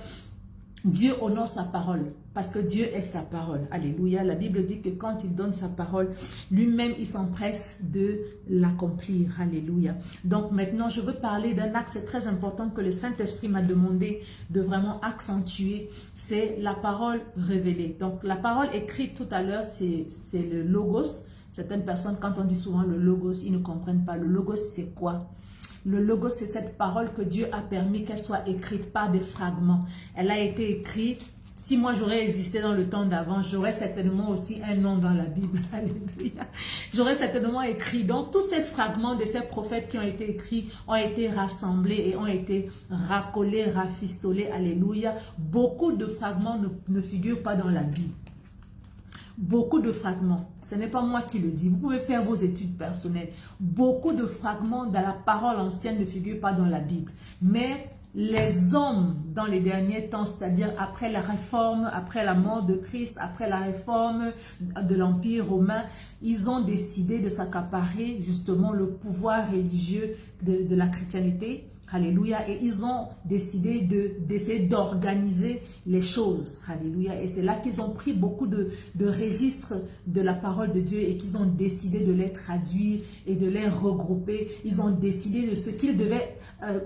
Speaker 1: Dieu honore sa parole parce que Dieu est sa parole. Alléluia. La Bible dit que quand il donne sa parole, lui-même, il s'empresse de l'accomplir. Alléluia. Donc maintenant, je veux parler d'un axe très important que le Saint-Esprit m'a demandé de vraiment accentuer. C'est la parole révélée. Donc la parole écrite tout à l'heure, c'est le logos. Certaines personnes, quand on dit souvent le logos, ils ne comprennent pas. Le logos, c'est quoi? Le logos, c'est cette parole que Dieu a permis qu'elle soit écrite par des fragments. Elle a été écrite. Si moi j'aurais existé dans le temps d'avant, j'aurais certainement aussi un nom dans la Bible. Alléluia. J'aurais certainement écrit. Donc tous ces fragments de ces prophètes qui ont été écrits ont été rassemblés et ont été racolés, rafistolés. Alléluia. Beaucoup de fragments ne figurent pas dans la Bible. Beaucoup de fragments, ce n'est pas moi qui le dis, vous pouvez faire vos études personnelles. Beaucoup de fragments de la parole ancienne ne figurent pas dans la Bible. Mais les hommes dans les derniers temps, c'est-à-dire après la réforme, après la mort de Christ, après la réforme de l'Empire romain, ils ont décidé de s'accaparer justement le pouvoir religieux de la chrétienté. Alléluia. Et ils ont décidé d'essayer d'organiser les choses. Alléluia. Et c'est là qu'ils ont pris beaucoup de registres de la parole de Dieu et qu'ils ont décidé de les traduire et de les regrouper. Ils ont décidé de ce qu'ils devaient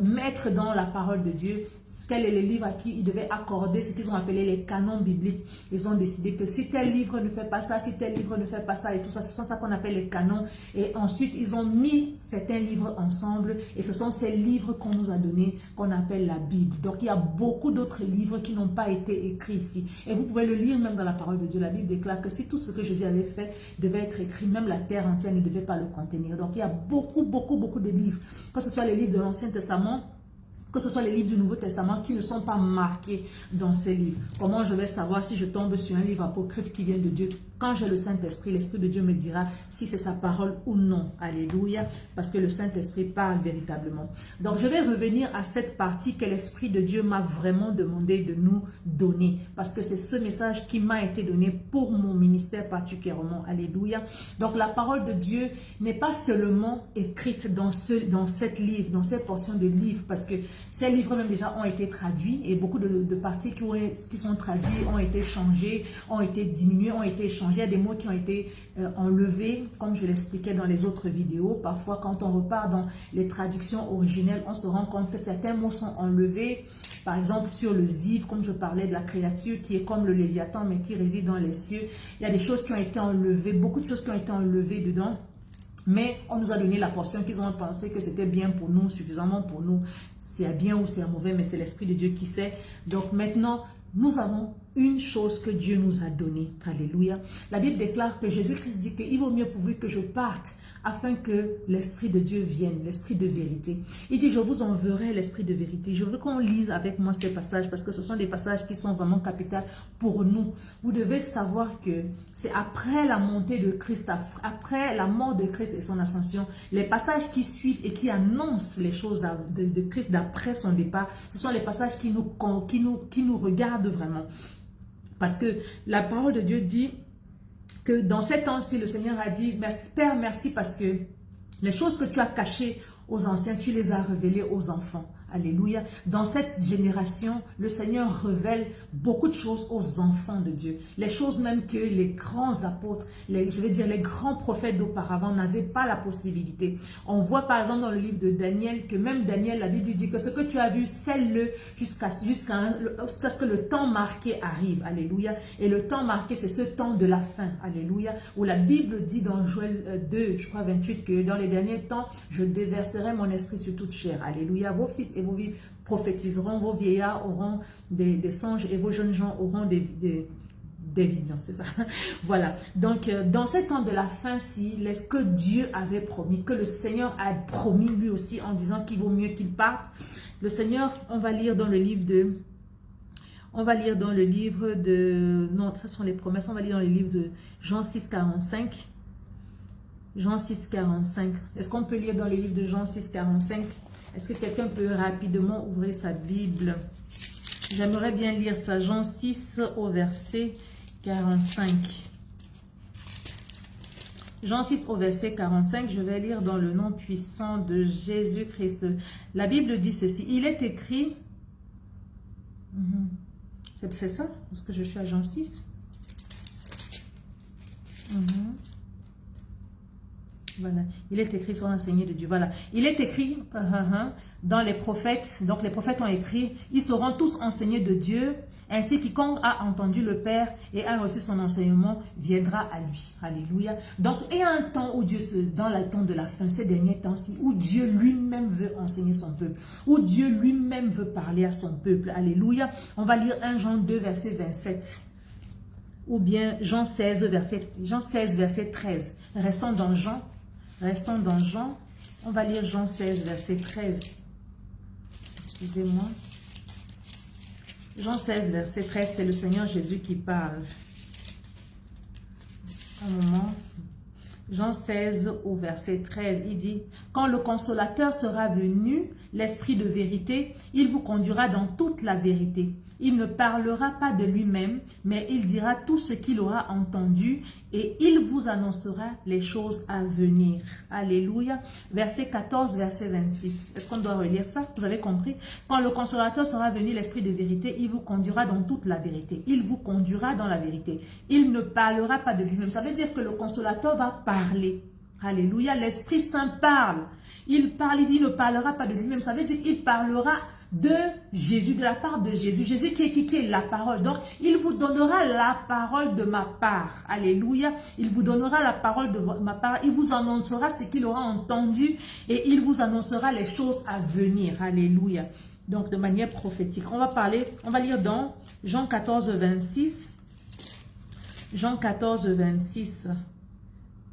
Speaker 1: mettre dans la parole de Dieu, quels sont les livres à qui ils devaient accorder, ce qu'ils ont appelé les canons bibliques. Ils ont décidé que si tel livre ne fait pas ça, si tel livre ne fait pas ça et tout ça, ce sont ça qu'on appelle les canons. Et ensuite, ils ont mis certains livres ensemble et ce sont ces livres qu'on nous a donnés, qu'on appelle la Bible. Donc, il y a beaucoup d'autres livres qui n'ont pas été écrits ici. Et vous pouvez le lire même dans la parole de Dieu. La Bible déclare que si tout ce que Jésus avait fait devait être écrit, même la terre entière ne devait pas le contenir. Donc, il y a beaucoup de livres, que ce soit les livres de l'Ancien Testament, que ce soit les livres du Nouveau Testament qui ne sont pas marqués dans ces livres. Comment je vais savoir si je tombe sur un livre apocryphe qui vient de Dieu? Quand j'ai le Saint-Esprit, l'Esprit de Dieu me dira si c'est sa parole ou non. Alléluia. Parce que le Saint-Esprit parle véritablement. Donc, je vais revenir à cette partie que l'Esprit de Dieu m'a vraiment demandé de nous donner. Parce que c'est ce message qui m'a été donné pour mon ministère particulièrement. Alléluia. Donc, la parole de Dieu n'est pas seulement écrite dans cette livre, dans cette portion de livre. Parce que ces livres même déjà ont été traduits. Et beaucoup de parties qui sont traduites ont été changées, ont été diminuées, ont été changées. Il y a des mots qui ont été enlevés, comme je l'expliquais dans les autres vidéos. Parfois, quand on repart dans les traductions originelles, on se rend compte que certains mots sont enlevés. Par exemple, sur le Ziv, comme je parlais de la créature qui est comme le Léviathan, mais qui réside dans les cieux. Il y a des choses qui ont été enlevées, beaucoup de choses qui ont été enlevées dedans. Mais on nous a donné la portion qu'ils ont pensé que c'était bien pour nous, suffisamment pour nous. C'est bien ou c'est mauvais, mais c'est l'Esprit de Dieu qui sait. Donc maintenant, nous avons une chose que Dieu nous a donnée. Alléluia. La Bible déclare que Jésus-Christ dit qu'il vaut mieux pour vous que je parte afin que l'Esprit de Dieu vienne, l'Esprit de vérité. Il dit, je vous enverrai l'Esprit de vérité. Je veux qu'on lise avec moi ces passages parce que ce sont des passages qui sont vraiment capitaux pour nous. Vous devez savoir que c'est après la montée de Christ, après la mort de Christ et son ascension, les passages qui suivent et qui annoncent les choses de Christ d'après son départ, ce sont les passages qui nous regardent vraiment. Parce que la parole de Dieu dit que dans ces temps-ci, le Seigneur a dit, Père, merci parce que les choses que tu as cachées aux anciens, tu les as révélées aux enfants. Alléluia. Dans cette génération, le Seigneur révèle beaucoup de choses aux enfants de Dieu. Les choses même que les grands apôtres, je vais dire les grands prophètes d'auparavant n'avaient pas la possibilité. On voit par exemple dans le livre de Daniel que même Daniel, la Bible dit que ce que tu as vu, scelle-le jusqu'à ce que le temps marqué arrive. Alléluia. Et le temps marqué, c'est ce temps de la fin. Alléluia. Où la Bible dit dans Joël 2, je crois 28, que dans les derniers temps, je déverserai mon esprit sur toute chair. Alléluia. Vos fils et vos filles prophétiseront, vos vieillards auront des songes et vos jeunes gens auront des des visions, c'est ça. Voilà. Donc, dans ces temps de la fin-ci, ce que Dieu avait promis, que le Seigneur a promis lui aussi en disant qu'il vaut mieux qu'il parte, le Seigneur, on va lire dans le livre de... Non, ce sont les promesses. On va lire dans le livre de Jean 6, 45. Jean 6, 45. Est-ce qu'on peut lire dans le livre de Jean 6, 45? Est-ce que quelqu'un peut rapidement ouvrir sa Bible? J'aimerais bien lire ça. Jean 6 au verset 45. Jean 6 au verset 45, je vais lire dans le nom puissant de Jésus-Christ. La Bible dit ceci. Il est écrit... C'est ça? Est-ce que je suis à Jean 6? Voilà. Il est écrit, soit enseigné de Dieu. Voilà. Il est écrit dans les prophètes. Donc les prophètes ont écrit, ils seront tous enseignés de Dieu. Ainsi, quiconque a entendu le Père et a reçu son enseignement viendra à lui. Alléluia. Donc, il y a un temps où Dieu, dans le temps de la fin, ces derniers temps-ci, où Dieu lui-même veut enseigner son peuple, où Dieu lui-même veut parler à son peuple. Alléluia. On va lire 1 Jean 2, verset 27. Ou bien Jean 16, verset 13. Restons dans Jean. Restons dans Jean. On va lire Jean 16, verset 13. Excusez-moi. Jean 16, verset 13, c'est le Seigneur Jésus qui parle. Un moment. Jean 16 au verset 13, il dit, « Quand le consolateur sera venu, l'Esprit de vérité, il vous conduira dans toute la vérité. Il ne parlera pas de lui-même, mais il dira tout ce qu'il aura entendu et il vous annoncera les choses à venir. » Alléluia. Verset 14, verset 26. Est-ce qu'on doit relire ça? Vous avez compris? Quand le consolateur sera venu, l'Esprit de vérité, il vous conduira dans toute la vérité. Il vous conduira dans la vérité. Il ne parlera pas de lui-même. Ça veut dire que le consolateur va parler. Alléluia. L'Esprit Saint parle. Il parle, il dit, il ne parlera pas de lui-même. Ça veut dire qu'il parlera de Jésus, de la part de Jésus. Jésus qui est la parole. Donc, il vous donnera la parole de ma part. Alléluia. Il vous donnera la parole de ma part. Il vous annoncera ce qu'il aura entendu et il vous annoncera les choses à venir. Alléluia. Donc, de manière prophétique. On va lire dans Jean 14, 26. Jean 14, 26.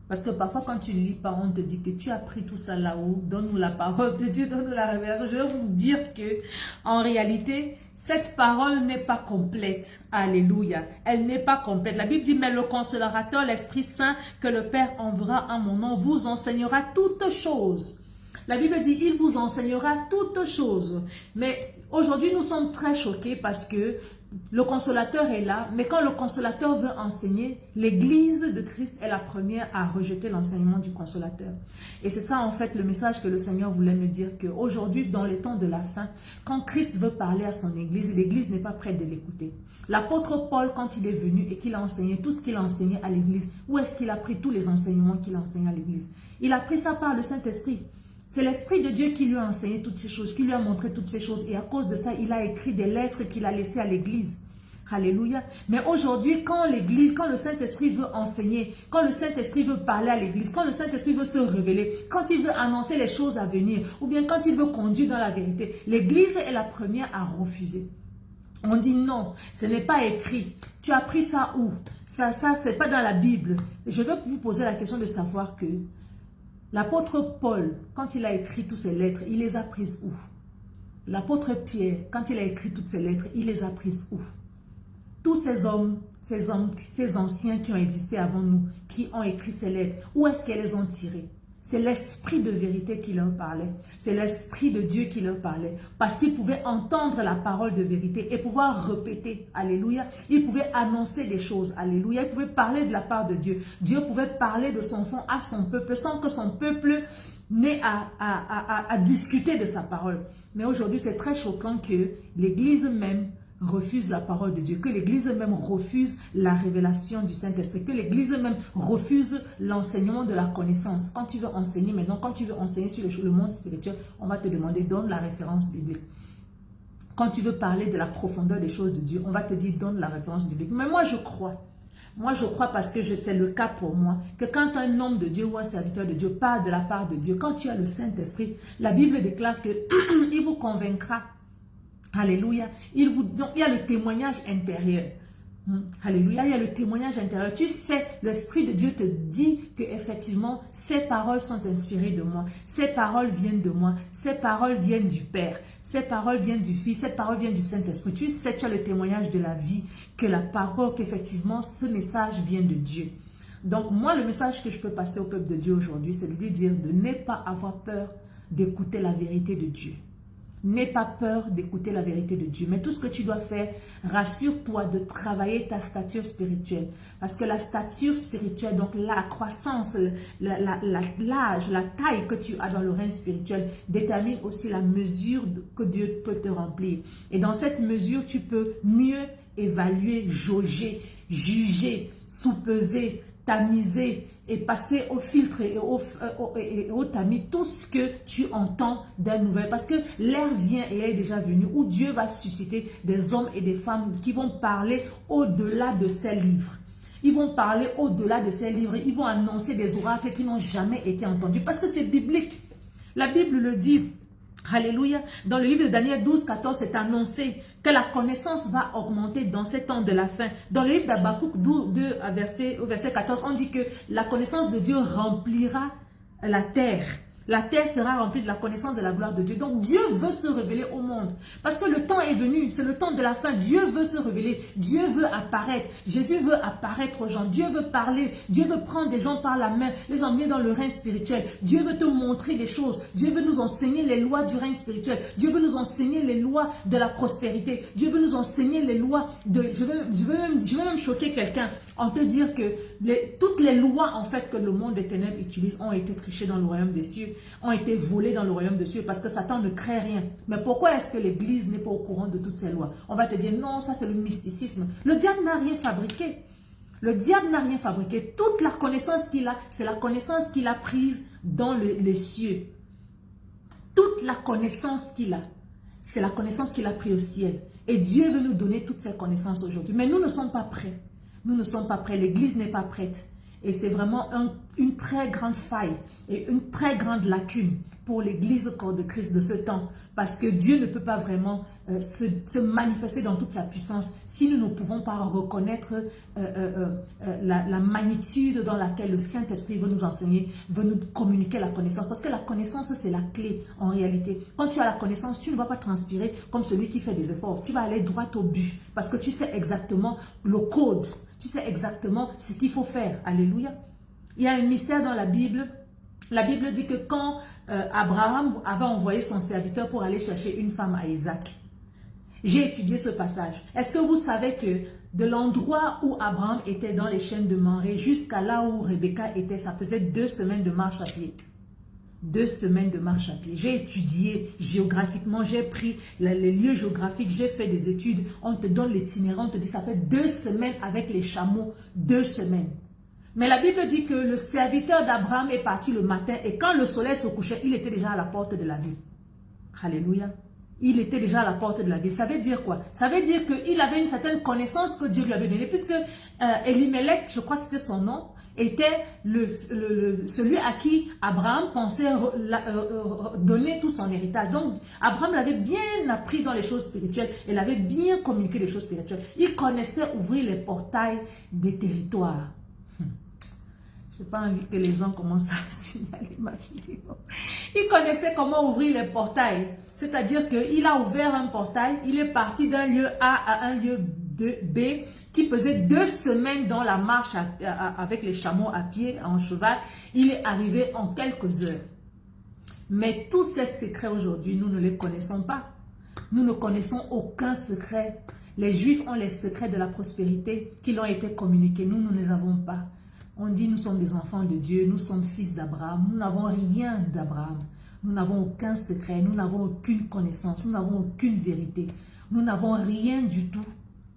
Speaker 1: Parce que parfois, quand tu lis, on te dit que tu as pris tout ça là-haut. Donne-nous la parole de Dieu, donne-nous la révélation. Je vais vous dire que, en réalité, cette parole n'est pas complète. Alléluia. Elle n'est pas complète. La Bible dit, mais le consolateur, l'Esprit Saint, que le Père enverra en mon nom, vous enseignera toutes choses. La Bible dit, il vous enseignera toutes choses. Mais aujourd'hui, nous sommes très choqués parce que le consolateur est là, mais quand le consolateur veut enseigner, l'Église de Christ est la première à rejeter l'enseignement du consolateur. Et c'est ça en fait le message que le Seigneur voulait me dire, qu'aujourd'hui, dans les temps de la fin, quand Christ veut parler à son Église, l'Église n'est pas prête de l'écouter. L'apôtre Paul, quand il est venu et qu'il a enseigné tout ce qu'il a enseigné à l'Église, où est-ce qu'il a pris tous les enseignements qu'il a enseignés à l'Église? Il a pris ça par le Saint-Esprit. C'est l'Esprit de Dieu qui lui a enseigné toutes ces choses, qui lui a montré toutes ces choses. Et à cause de ça, il a écrit des lettres qu'il a laissées à l'Église. Alléluia. Mais aujourd'hui, quand l'Église, quand le Saint-Esprit veut enseigner, quand le Saint-Esprit veut parler à l'Église, quand le Saint-Esprit veut se révéler, quand il veut annoncer les choses à venir, ou bien quand il veut conduire dans la vérité, l'Église est la première à refuser. On dit non, ce n'est pas écrit. Tu as pris ça où? Ça c'est pas dans la Bible. Je veux vous poser la question de savoir que l'apôtre Paul, quand il a écrit toutes ces lettres, il les a prises où? L'apôtre Pierre, quand il a écrit toutes ces lettres, il les a prises où? Tous ces hommes, ces anciens qui ont existé avant nous, qui ont écrit ces lettres, où est-ce qu'elles les ont tirées? C'est l'Esprit de vérité qui leur parlait. C'est l'Esprit de Dieu qui leur parlait. Parce qu'ils pouvaient entendre la parole de vérité et pouvoir répéter. Alléluia. Ils pouvaient annoncer des choses. Alléluia. Ils pouvaient parler de la part de Dieu. Dieu pouvait parler de son fond à son peuple sans que son peuple n'ait à discuter de sa parole. Mais aujourd'hui, c'est très choquant que l'Église même refuse la parole de Dieu, que l'Église même refuse la révélation du Saint-Esprit, que l'Église même refuse l'enseignement de la connaissance. Quand tu veux enseigner maintenant, quand tu veux enseigner sur le monde spirituel, on va te demander, donne la référence biblique. Quand tu veux parler de la profondeur des choses de Dieu, on va te dire, donne la référence biblique. Mais moi, je crois parce que c'est le cas pour moi, que quand un homme de Dieu ou un serviteur de Dieu parle de la part de Dieu, quand tu as le Saint-Esprit, la Bible déclare qu'il vous convaincra. Alléluia. Donc, il y a le témoignage intérieur. Alléluia, il y a le témoignage intérieur. Tu sais, l'Esprit de Dieu te dit que effectivement ces paroles sont inspirées de moi. Ces paroles viennent de moi. Ces paroles viennent du Père. Ces paroles viennent du Fils. Ces paroles viennent du Saint-Esprit. Tu sais, tu as le témoignage de la vie, que la parole, qu'effectivement ce message vient de Dieu. Donc moi, le message que je peux passer au peuple de Dieu aujourd'hui, c'est de lui dire de ne pas avoir peur d'écouter la vérité de Dieu. N'aie pas peur d'écouter la vérité de Dieu. Mais tout ce que tu dois faire, rassure-toi de travailler ta stature spirituelle. Parce que la stature spirituelle, donc la croissance, l'âge, la taille que tu as dans le règne spirituel, détermine aussi la mesure que Dieu peut te remplir. Et dans cette mesure, tu peux mieux évaluer, jauger, juger, sous-peser, tamiser et passer au filtre et au tamis tout ce que tu entends d'un nouvel. Parce que l'ère vient et est déjà venue où Dieu va susciter des hommes et des femmes qui vont parler au-delà de ces livres. Ils vont parler au-delà de ces livres. Ils vont annoncer des oracles qui n'ont jamais été entendus. Parce que c'est biblique. La Bible le dit. Alléluia. Dans le livre de Daniel 12, 14, c'est annoncé que la connaissance va augmenter dans ces temps de la fin. Dans le livre d'Habakkuk 2, au verset 14, on dit que la connaissance de Dieu remplira la terre. La terre sera remplie de la connaissance de la gloire de Dieu. Donc Dieu veut se révéler au monde. Parce que le temps est venu, c'est le temps de la fin. Dieu veut se révéler. Dieu veut apparaître. Jésus veut apparaître aux gens. Dieu veut parler. Dieu veut prendre des gens par la main, les emmener dans le règne spirituel. Dieu veut te montrer des choses. Dieu veut nous enseigner les lois du règne spirituel. Dieu veut nous enseigner les lois de la prospérité. Dieu veut nous enseigner les lois de... Je vais même choquer quelqu'un en te dire que toutes les lois en fait que le monde des ténèbres utilise ont été trichées dans le royaume des cieux, ont été volées dans le royaume des cieux parce que Satan ne crée rien. Mais pourquoi est-ce que l'église n'est pas au courant de toutes ces lois? On va te dire non, ça c'est le mysticisme. Le diable n'a rien fabriqué. Le diable n'a rien fabriqué. Toute la connaissance qu'il a, c'est la connaissance qu'il a prise dans les cieux. Toute la connaissance qu'il a, c'est la connaissance qu'il a prise au ciel. Et Dieu veut nous donner toutes ces connaissances aujourd'hui. Mais nous ne sommes pas prêts. Nous ne sommes pas prêts. L'église n'est pas prête. Et c'est vraiment une très grande faille et une très grande lacune pour l'église corps de Christ de ce temps. Parce que Dieu ne peut pas vraiment se manifester dans toute sa puissance si nous ne pouvons pas reconnaître la magnitude dans laquelle le Saint-Esprit veut nous enseigner, veut nous communiquer la connaissance. Parce que la connaissance, c'est la clé en réalité. Quand tu as la connaissance, tu ne vas pas transpirer comme celui qui fait des efforts. Tu vas aller droit au but parce que tu sais exactement le code. Tu sais exactement ce qu'il faut faire. Alléluia. Il y a un mystère dans la Bible. La Bible dit que quand Abraham avait envoyé son serviteur pour aller chercher une femme à Isaac, j'ai étudié ce passage. Est-ce que vous savez que de l'endroit où Abraham était dans les chaînes de Mamré jusqu'à là où Rebecca était, ça faisait 2 semaines de marche à pied. 2 semaines de marche à pied. J'ai étudié géographiquement, j'ai pris les lieux géographiques, j'ai fait des études. On te donne l'itinéraire, on te dit ça fait 2 semaines avec les chameaux, 2 semaines. Mais la Bible dit que le serviteur d'Abraham est parti le matin et quand le soleil se couchait, il était déjà à la porte de la ville. Alléluia. Il était déjà à la porte de la ville. Ça veut dire quoi? Ça veut dire qu'il avait une certaine connaissance que Dieu lui avait donnée. Puisque Elimelech, je crois que c'était son nom, était celui à qui Abraham pensait donner tout son héritage. Donc, Abraham l'avait bien appris dans les choses spirituelles. Il avait bien communiqué les choses spirituelles. Il connaissait ouvrir les portails des territoires. Je n'ai pas envie que les gens commencent à signaler ma vidéo. Il connaissait comment ouvrir les portails. C'est-à-dire qu'il a ouvert un portail, il est parti d'un lieu A à un lieu B qui pesait 2 semaines dans la marche avec les chameaux à pied, en cheval. Il est arrivé en quelques heures. Mais tous ces secrets aujourd'hui, nous ne les connaissons pas. Nous ne connaissons aucun secret. Les Juifs ont les secrets de la prospérité qui leur ont été communiqués. Nous ne les avons pas. On dit nous sommes des enfants de Dieu, nous sommes fils d'Abraham. Nous n'avons rien d'Abraham. Nous n'avons aucun secret, nous n'avons aucune connaissance, nous n'avons aucune vérité. Nous n'avons rien du tout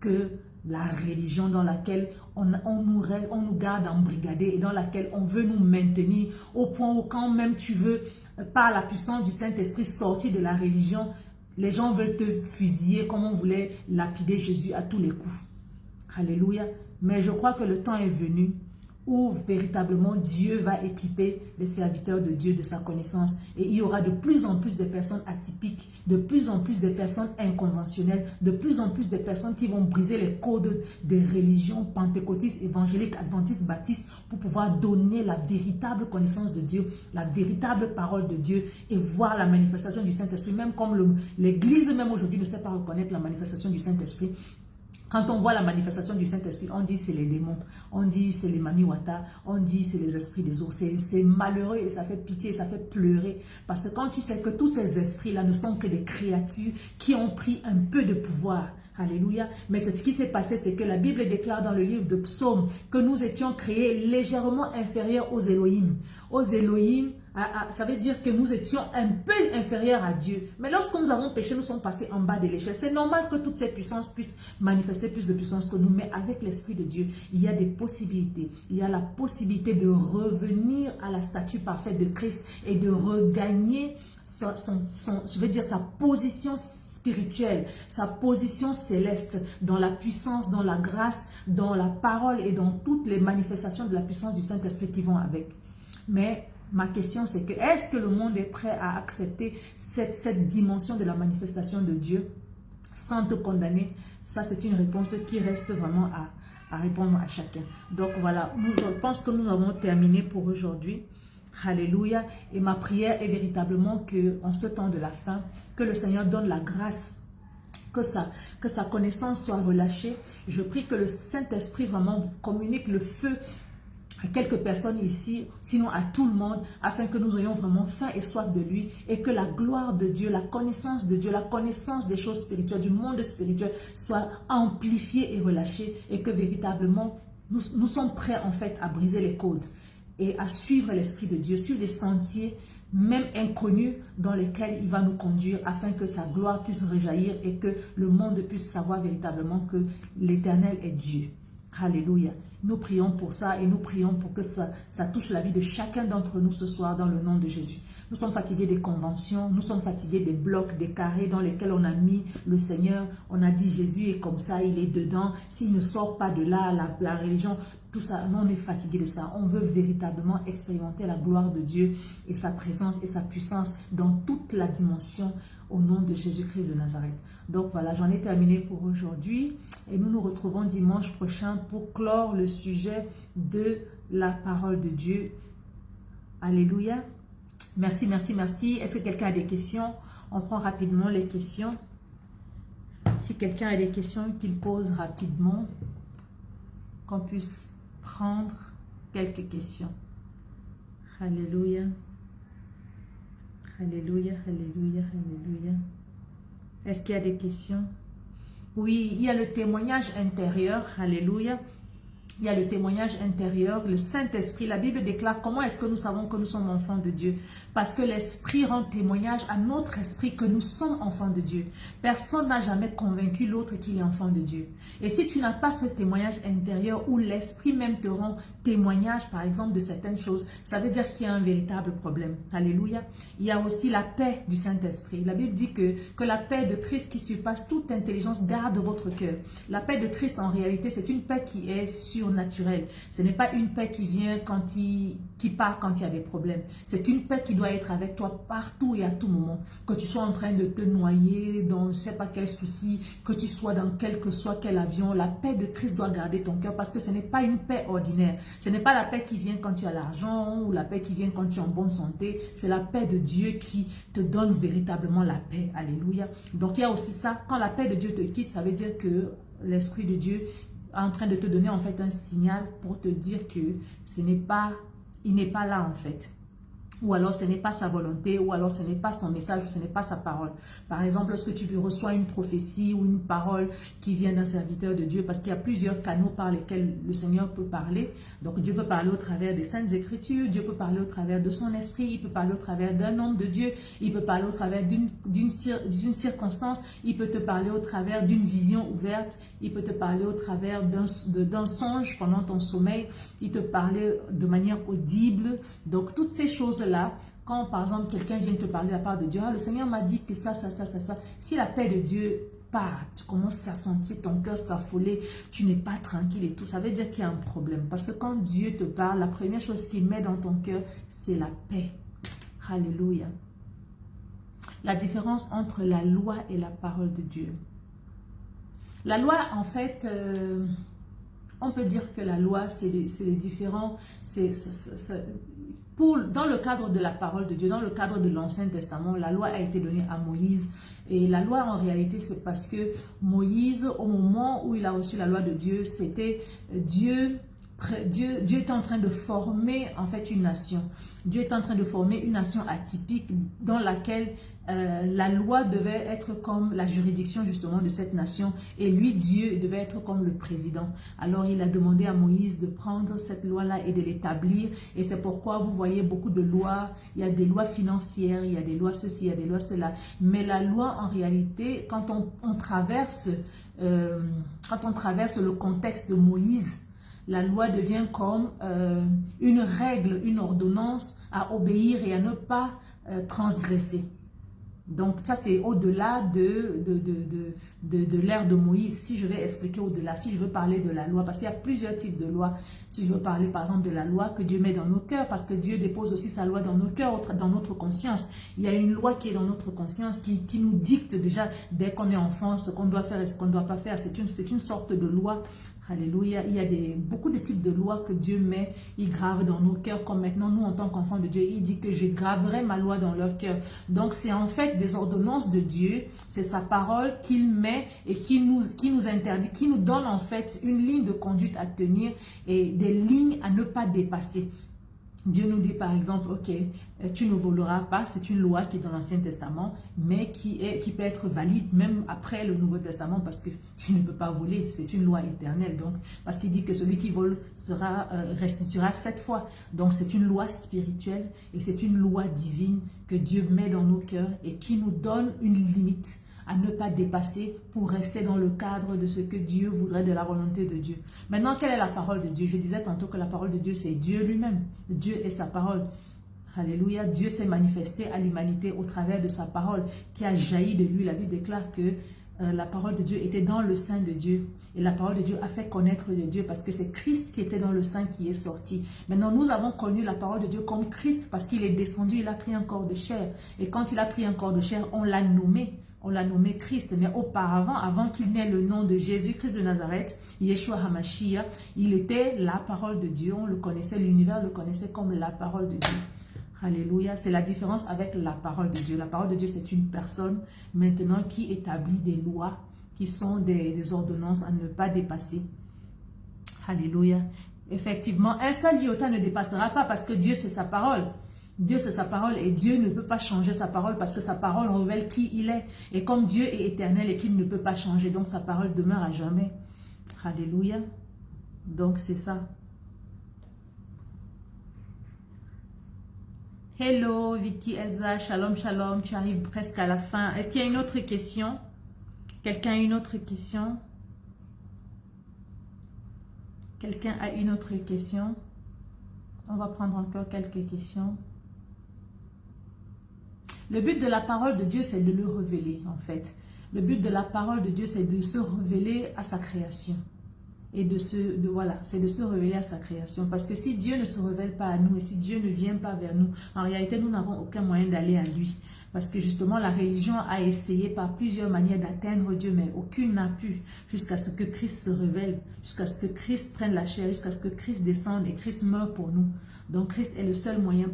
Speaker 1: que la religion dans laquelle on nous garde embrigadés et dans laquelle on veut nous maintenir au point où quand même tu veux, par la puissance du Saint-Esprit, sortir de la religion, les gens veulent te fusiller comme on voulait lapider Jésus à tous les coups. Alléluia. Mais je crois que le temps est venu où véritablement Dieu va équiper les serviteurs de Dieu de sa connaissance. Et il y aura de plus en plus de personnes atypiques, de plus en plus de personnes inconventionnelles, de plus en plus de personnes qui vont briser les codes des religions pentecôtistes, évangéliques, adventistes, baptistes, pour pouvoir donner la véritable connaissance de Dieu, la véritable parole de Dieu et voir la manifestation du Saint-Esprit. Même comme l'Église même aujourd'hui ne sait pas reconnaître la manifestation du Saint-Esprit. Quand on voit la manifestation du Saint-Esprit, on dit c'est les démons, on dit c'est les mamiwata, on dit c'est les esprits des eaux. C'est malheureux et ça fait pitié, ça fait pleurer. Parce que quand tu sais que tous ces esprits-là ne sont que des créatures qui ont pris un peu de pouvoir. Alléluia. Mais c'est ce qui s'est passé, c'est que la Bible déclare dans le livre de Psaume que nous étions créés légèrement inférieurs aux Elohim. Aux Elohim, ça veut dire que nous étions un peu inférieurs à Dieu. Mais lorsque nous avons péché, nous sommes passés en bas de l'échelle. C'est normal que toutes ces puissances puissent manifester plus de puissance que nous. Mais avec l'Esprit de Dieu, il y a des possibilités. Il y a la possibilité de revenir à la statue parfaite de Christ et de regagner sa position spirituelle, sa position céleste dans la puissance, dans la grâce, dans la parole et dans toutes les manifestations de la puissance du Saint-Esprit qui vont avec. Mais ma question c'est que est-ce que le monde est prêt à accepter cette dimension de la manifestation de Dieu sans te condamner? Ça c'est une réponse qui reste vraiment à répondre à chacun. Donc voilà, je pense que nous avons terminé pour aujourd'hui. Alléluia. Et ma prière est véritablement que en ce temps de la fin, que le Seigneur donne la grâce, que sa connaissance soit relâchée. Je prie que le Saint-Esprit vraiment communique le feu à quelques personnes ici, sinon à tout le monde, afin que nous ayons vraiment faim et soif de lui et que la gloire de Dieu, la connaissance de Dieu, la connaissance des choses spirituelles, du monde spirituel soit amplifiée et relâchée et que véritablement nous sommes prêts en fait à briser les codes et à suivre l'Esprit de Dieu sur des sentiers même inconnus dans lesquels il va nous conduire afin que sa gloire puisse rejaillir et que le monde puisse savoir véritablement que l'Éternel est Dieu. Alléluia. Nous prions pour ça et nous prions pour que ça touche la vie de chacun d'entre nous ce soir dans le nom de Jésus. Nous sommes fatigués des conventions, nous sommes fatigués des blocs, des carrés dans lesquels on a mis le Seigneur. On a dit Jésus est comme ça, il est dedans. S'il ne sort pas de là, la religion, tout ça, nous on est fatigués de ça. On veut véritablement expérimenter la gloire de Dieu et sa présence et sa puissance dans toute la dimension au nom de Jésus-Christ de Nazareth. Donc voilà, j'en ai terminé pour aujourd'hui et nous nous retrouvons dimanche prochain pour clore le sujet de la parole de Dieu. Alléluia. Merci, merci, merci. Est-ce que quelqu'un a des questions? On prend rapidement les questions. Si quelqu'un a des questions, qu'il pose rapidement, qu'on puisse prendre quelques questions. Alléluia. Alléluia, alléluia, alléluia. Est-ce qu'il y a des questions? Oui, il y a le témoignage intérieur. Alléluia. Il y a le témoignage intérieur, le Saint-Esprit. La Bible déclare comment est-ce que nous savons que nous sommes enfants de Dieu. Parce que l'Esprit rend témoignage à notre esprit que nous sommes enfants de Dieu. Personne n'a jamais convaincu l'autre qu'il est enfant de Dieu. Et si tu n'as pas ce témoignage intérieur où l'Esprit même te rend témoignage, par exemple, de certaines choses, ça veut dire qu'il y a un véritable problème. Alléluia. Il y a aussi la paix du Saint-Esprit. La Bible dit que la paix de Christ qui surpasse toute intelligence garde votre cœur. La paix de Christ, en réalité, c'est une paix qui est surnaturelle. Ce n'est pas une paix qui vient qui part quand il y a des problèmes. C'est une paix qui doit être avec toi partout et à tout moment. Que tu sois en train de te noyer dans je ne sais pas quel souci, que tu sois dans quel que soit quel avion, la paix de Christ doit garder ton cœur parce que ce n'est pas une paix ordinaire. Ce n'est pas la paix qui vient quand tu as l'argent ou la paix qui vient quand tu es en bonne santé. C'est la paix de Dieu qui te donne véritablement la paix. Alléluia. Donc il y a aussi ça. Quand la paix de Dieu te quitte, ça veut dire que l'Esprit de Dieu est en train de te donner en fait un signal pour te dire que il n'est pas là en fait. Ou alors ce n'est pas sa volonté, ou alors ce n'est pas son message, ou ce n'est pas sa parole. Par exemple, lorsque tu reçois une prophétie ou une parole qui vient d'un serviteur de Dieu, parce qu'il y a plusieurs canaux par lesquels le Seigneur peut parler. Donc Dieu peut parler au travers des Saintes Écritures, Dieu peut parler au travers de son esprit, il peut parler au travers d'un homme de Dieu, il peut parler au travers d'une circonstance, il peut te parler au travers d'une vision ouverte, il peut te parler au travers d'un songe pendant ton sommeil, il te parler de manière audible. Donc toutes ces choses-là, quand par exemple quelqu'un vient te parler de la part de Dieu, le Seigneur m'a dit que ça, si la paix de Dieu pas, tu commences à sentir ton cœur s'affoler, tu n'es pas tranquille et tout, ça veut dire qu'il y a un problème. Parce que quand Dieu te parle, la première chose qu'il met dans ton cœur, c'est la paix. Alléluia. La différence entre la loi et la parole de Dieu. La loi, en fait, on peut dire que la loi, c'est les différents... Dans le cadre de la parole de Dieu, dans le cadre de l'Ancien Testament, la loi a été donnée à Moïse. Et la loi, en réalité, c'est parce que Moïse, au moment où il a reçu la loi de Dieu, c'était Dieu est en train de former en fait une nation. Dieu est en train de former une nation atypique dans laquelle la loi devait être comme la juridiction justement de cette nation et lui, Dieu, devait être comme le président. Alors il a demandé à Moïse de prendre cette loi-là et de l'établir et c'est pourquoi vous voyez beaucoup de lois. Il y a des lois financières, il y a des lois ceci, il y a des lois cela. Mais la loi en réalité, quand on traverse le contexte de Moïse, la loi devient comme une règle, une ordonnance à obéir et à ne pas transgresser. Donc ça c'est au-delà de l'ère de Moïse. Si je vais expliquer au-delà, si je veux parler de la loi, parce qu'il y a plusieurs types de lois. Si je veux parler par exemple de la loi que Dieu met dans nos cœurs, parce que Dieu dépose aussi sa loi dans nos cœurs, dans notre conscience. Il y a une loi qui est dans notre conscience, qui nous dicte déjà dès qu'on est enfant ce qu'on doit faire et ce qu'on ne doit pas faire. C'est une sorte de loi. Alléluia. Il y a beaucoup de types de lois que Dieu met, il grave dans nos cœurs, comme maintenant nous en tant qu'enfants de Dieu, il dit que je graverai ma loi dans leur cœur. Donc c'est en fait des ordonnances de Dieu, c'est sa parole qu'il met et qui nous interdit, qui nous donne en fait une ligne de conduite à tenir et des lignes à ne pas dépasser. Dieu nous dit par exemple, ok, tu ne voleras pas, c'est une loi qui est dans l'Ancien Testament, mais qui peut être valide même après le Nouveau Testament parce que tu ne peux pas voler, c'est une loi éternelle. Donc, parce qu'il dit que celui qui vole restituera 7 fois. Donc, c'est une loi spirituelle et c'est une loi divine que Dieu met dans nos cœurs et qui nous donne une limite à ne pas dépasser pour rester dans le cadre de ce que Dieu voudrait, de la volonté de Dieu. Maintenant, quelle est la parole de Dieu? Je disais tantôt que la parole de Dieu, c'est Dieu lui-même. Dieu est sa parole. Alléluia. Dieu s'est manifesté à l'humanité au travers de sa parole qui a jailli de lui. La Bible déclare que la parole de Dieu était dans le sein de Dieu. Et la parole de Dieu a fait connaître de Dieu parce que c'est Christ qui était dans le sein qui est sorti. Maintenant, nous avons connu la parole de Dieu comme Christ parce qu'il est descendu, il a pris un corps de chair. Et quand il a pris un corps de chair, on l'a nommé. On l'a nommé Christ, mais auparavant, avant qu'il n'ait le nom de Jésus-Christ de Nazareth, Yeshua HaMashiach, il était la parole de Dieu. On le connaissait, l'univers le connaissait comme la parole de Dieu. Alléluia, c'est la différence avec la parole de Dieu. La parole de Dieu, c'est une personne maintenant qui établit des lois, qui sont des ordonnances à ne pas dépasser. Alléluia. Effectivement, un seul iota ne dépassera pas parce que Dieu, c'est sa parole. Dieu, c'est sa parole et Dieu ne peut pas changer sa parole parce que sa parole révèle qui il est. Et comme Dieu est éternel et qu'il ne peut pas changer, donc sa parole demeure à jamais. Alléluia. Donc, c'est ça. Hello, Vicky, Elsa, shalom, shalom. Tu arrives presque à la fin. Est-ce qu'il y a une autre question? Quelqu'un a une autre question? Quelqu'un a une autre question? On va prendre encore quelques questions. Le but de la parole de Dieu, c'est de le révéler, en fait. Le but de la parole de Dieu, c'est de se révéler à sa création. Et c'est de se révéler à sa création. Parce que si Dieu ne se révèle pas à nous et si Dieu ne vient pas vers nous, en réalité, nous n'avons aucun moyen d'aller à lui. Parce que justement, la religion a essayé par plusieurs manières d'atteindre Dieu, mais aucune n'a pu, jusqu'à ce que Christ se révèle, jusqu'à ce que Christ prenne la chair, jusqu'à ce que Christ descende et Christ meure pour nous. Donc, Christ est le seul moyen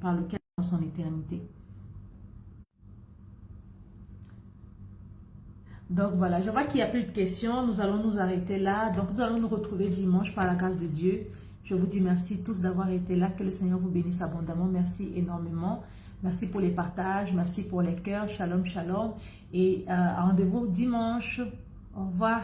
Speaker 1: par lequel on a son éternité. Donc voilà, je vois qu'il n'y a plus de questions. Nous allons nous arrêter là. Donc nous allons nous retrouver dimanche par la grâce de Dieu. Je vous dis merci tous d'avoir été là. Que le Seigneur vous bénisse abondamment. Merci énormément. Merci pour les partages. Merci pour les cœurs. Shalom, shalom. Et rendez-vous dimanche. Au revoir.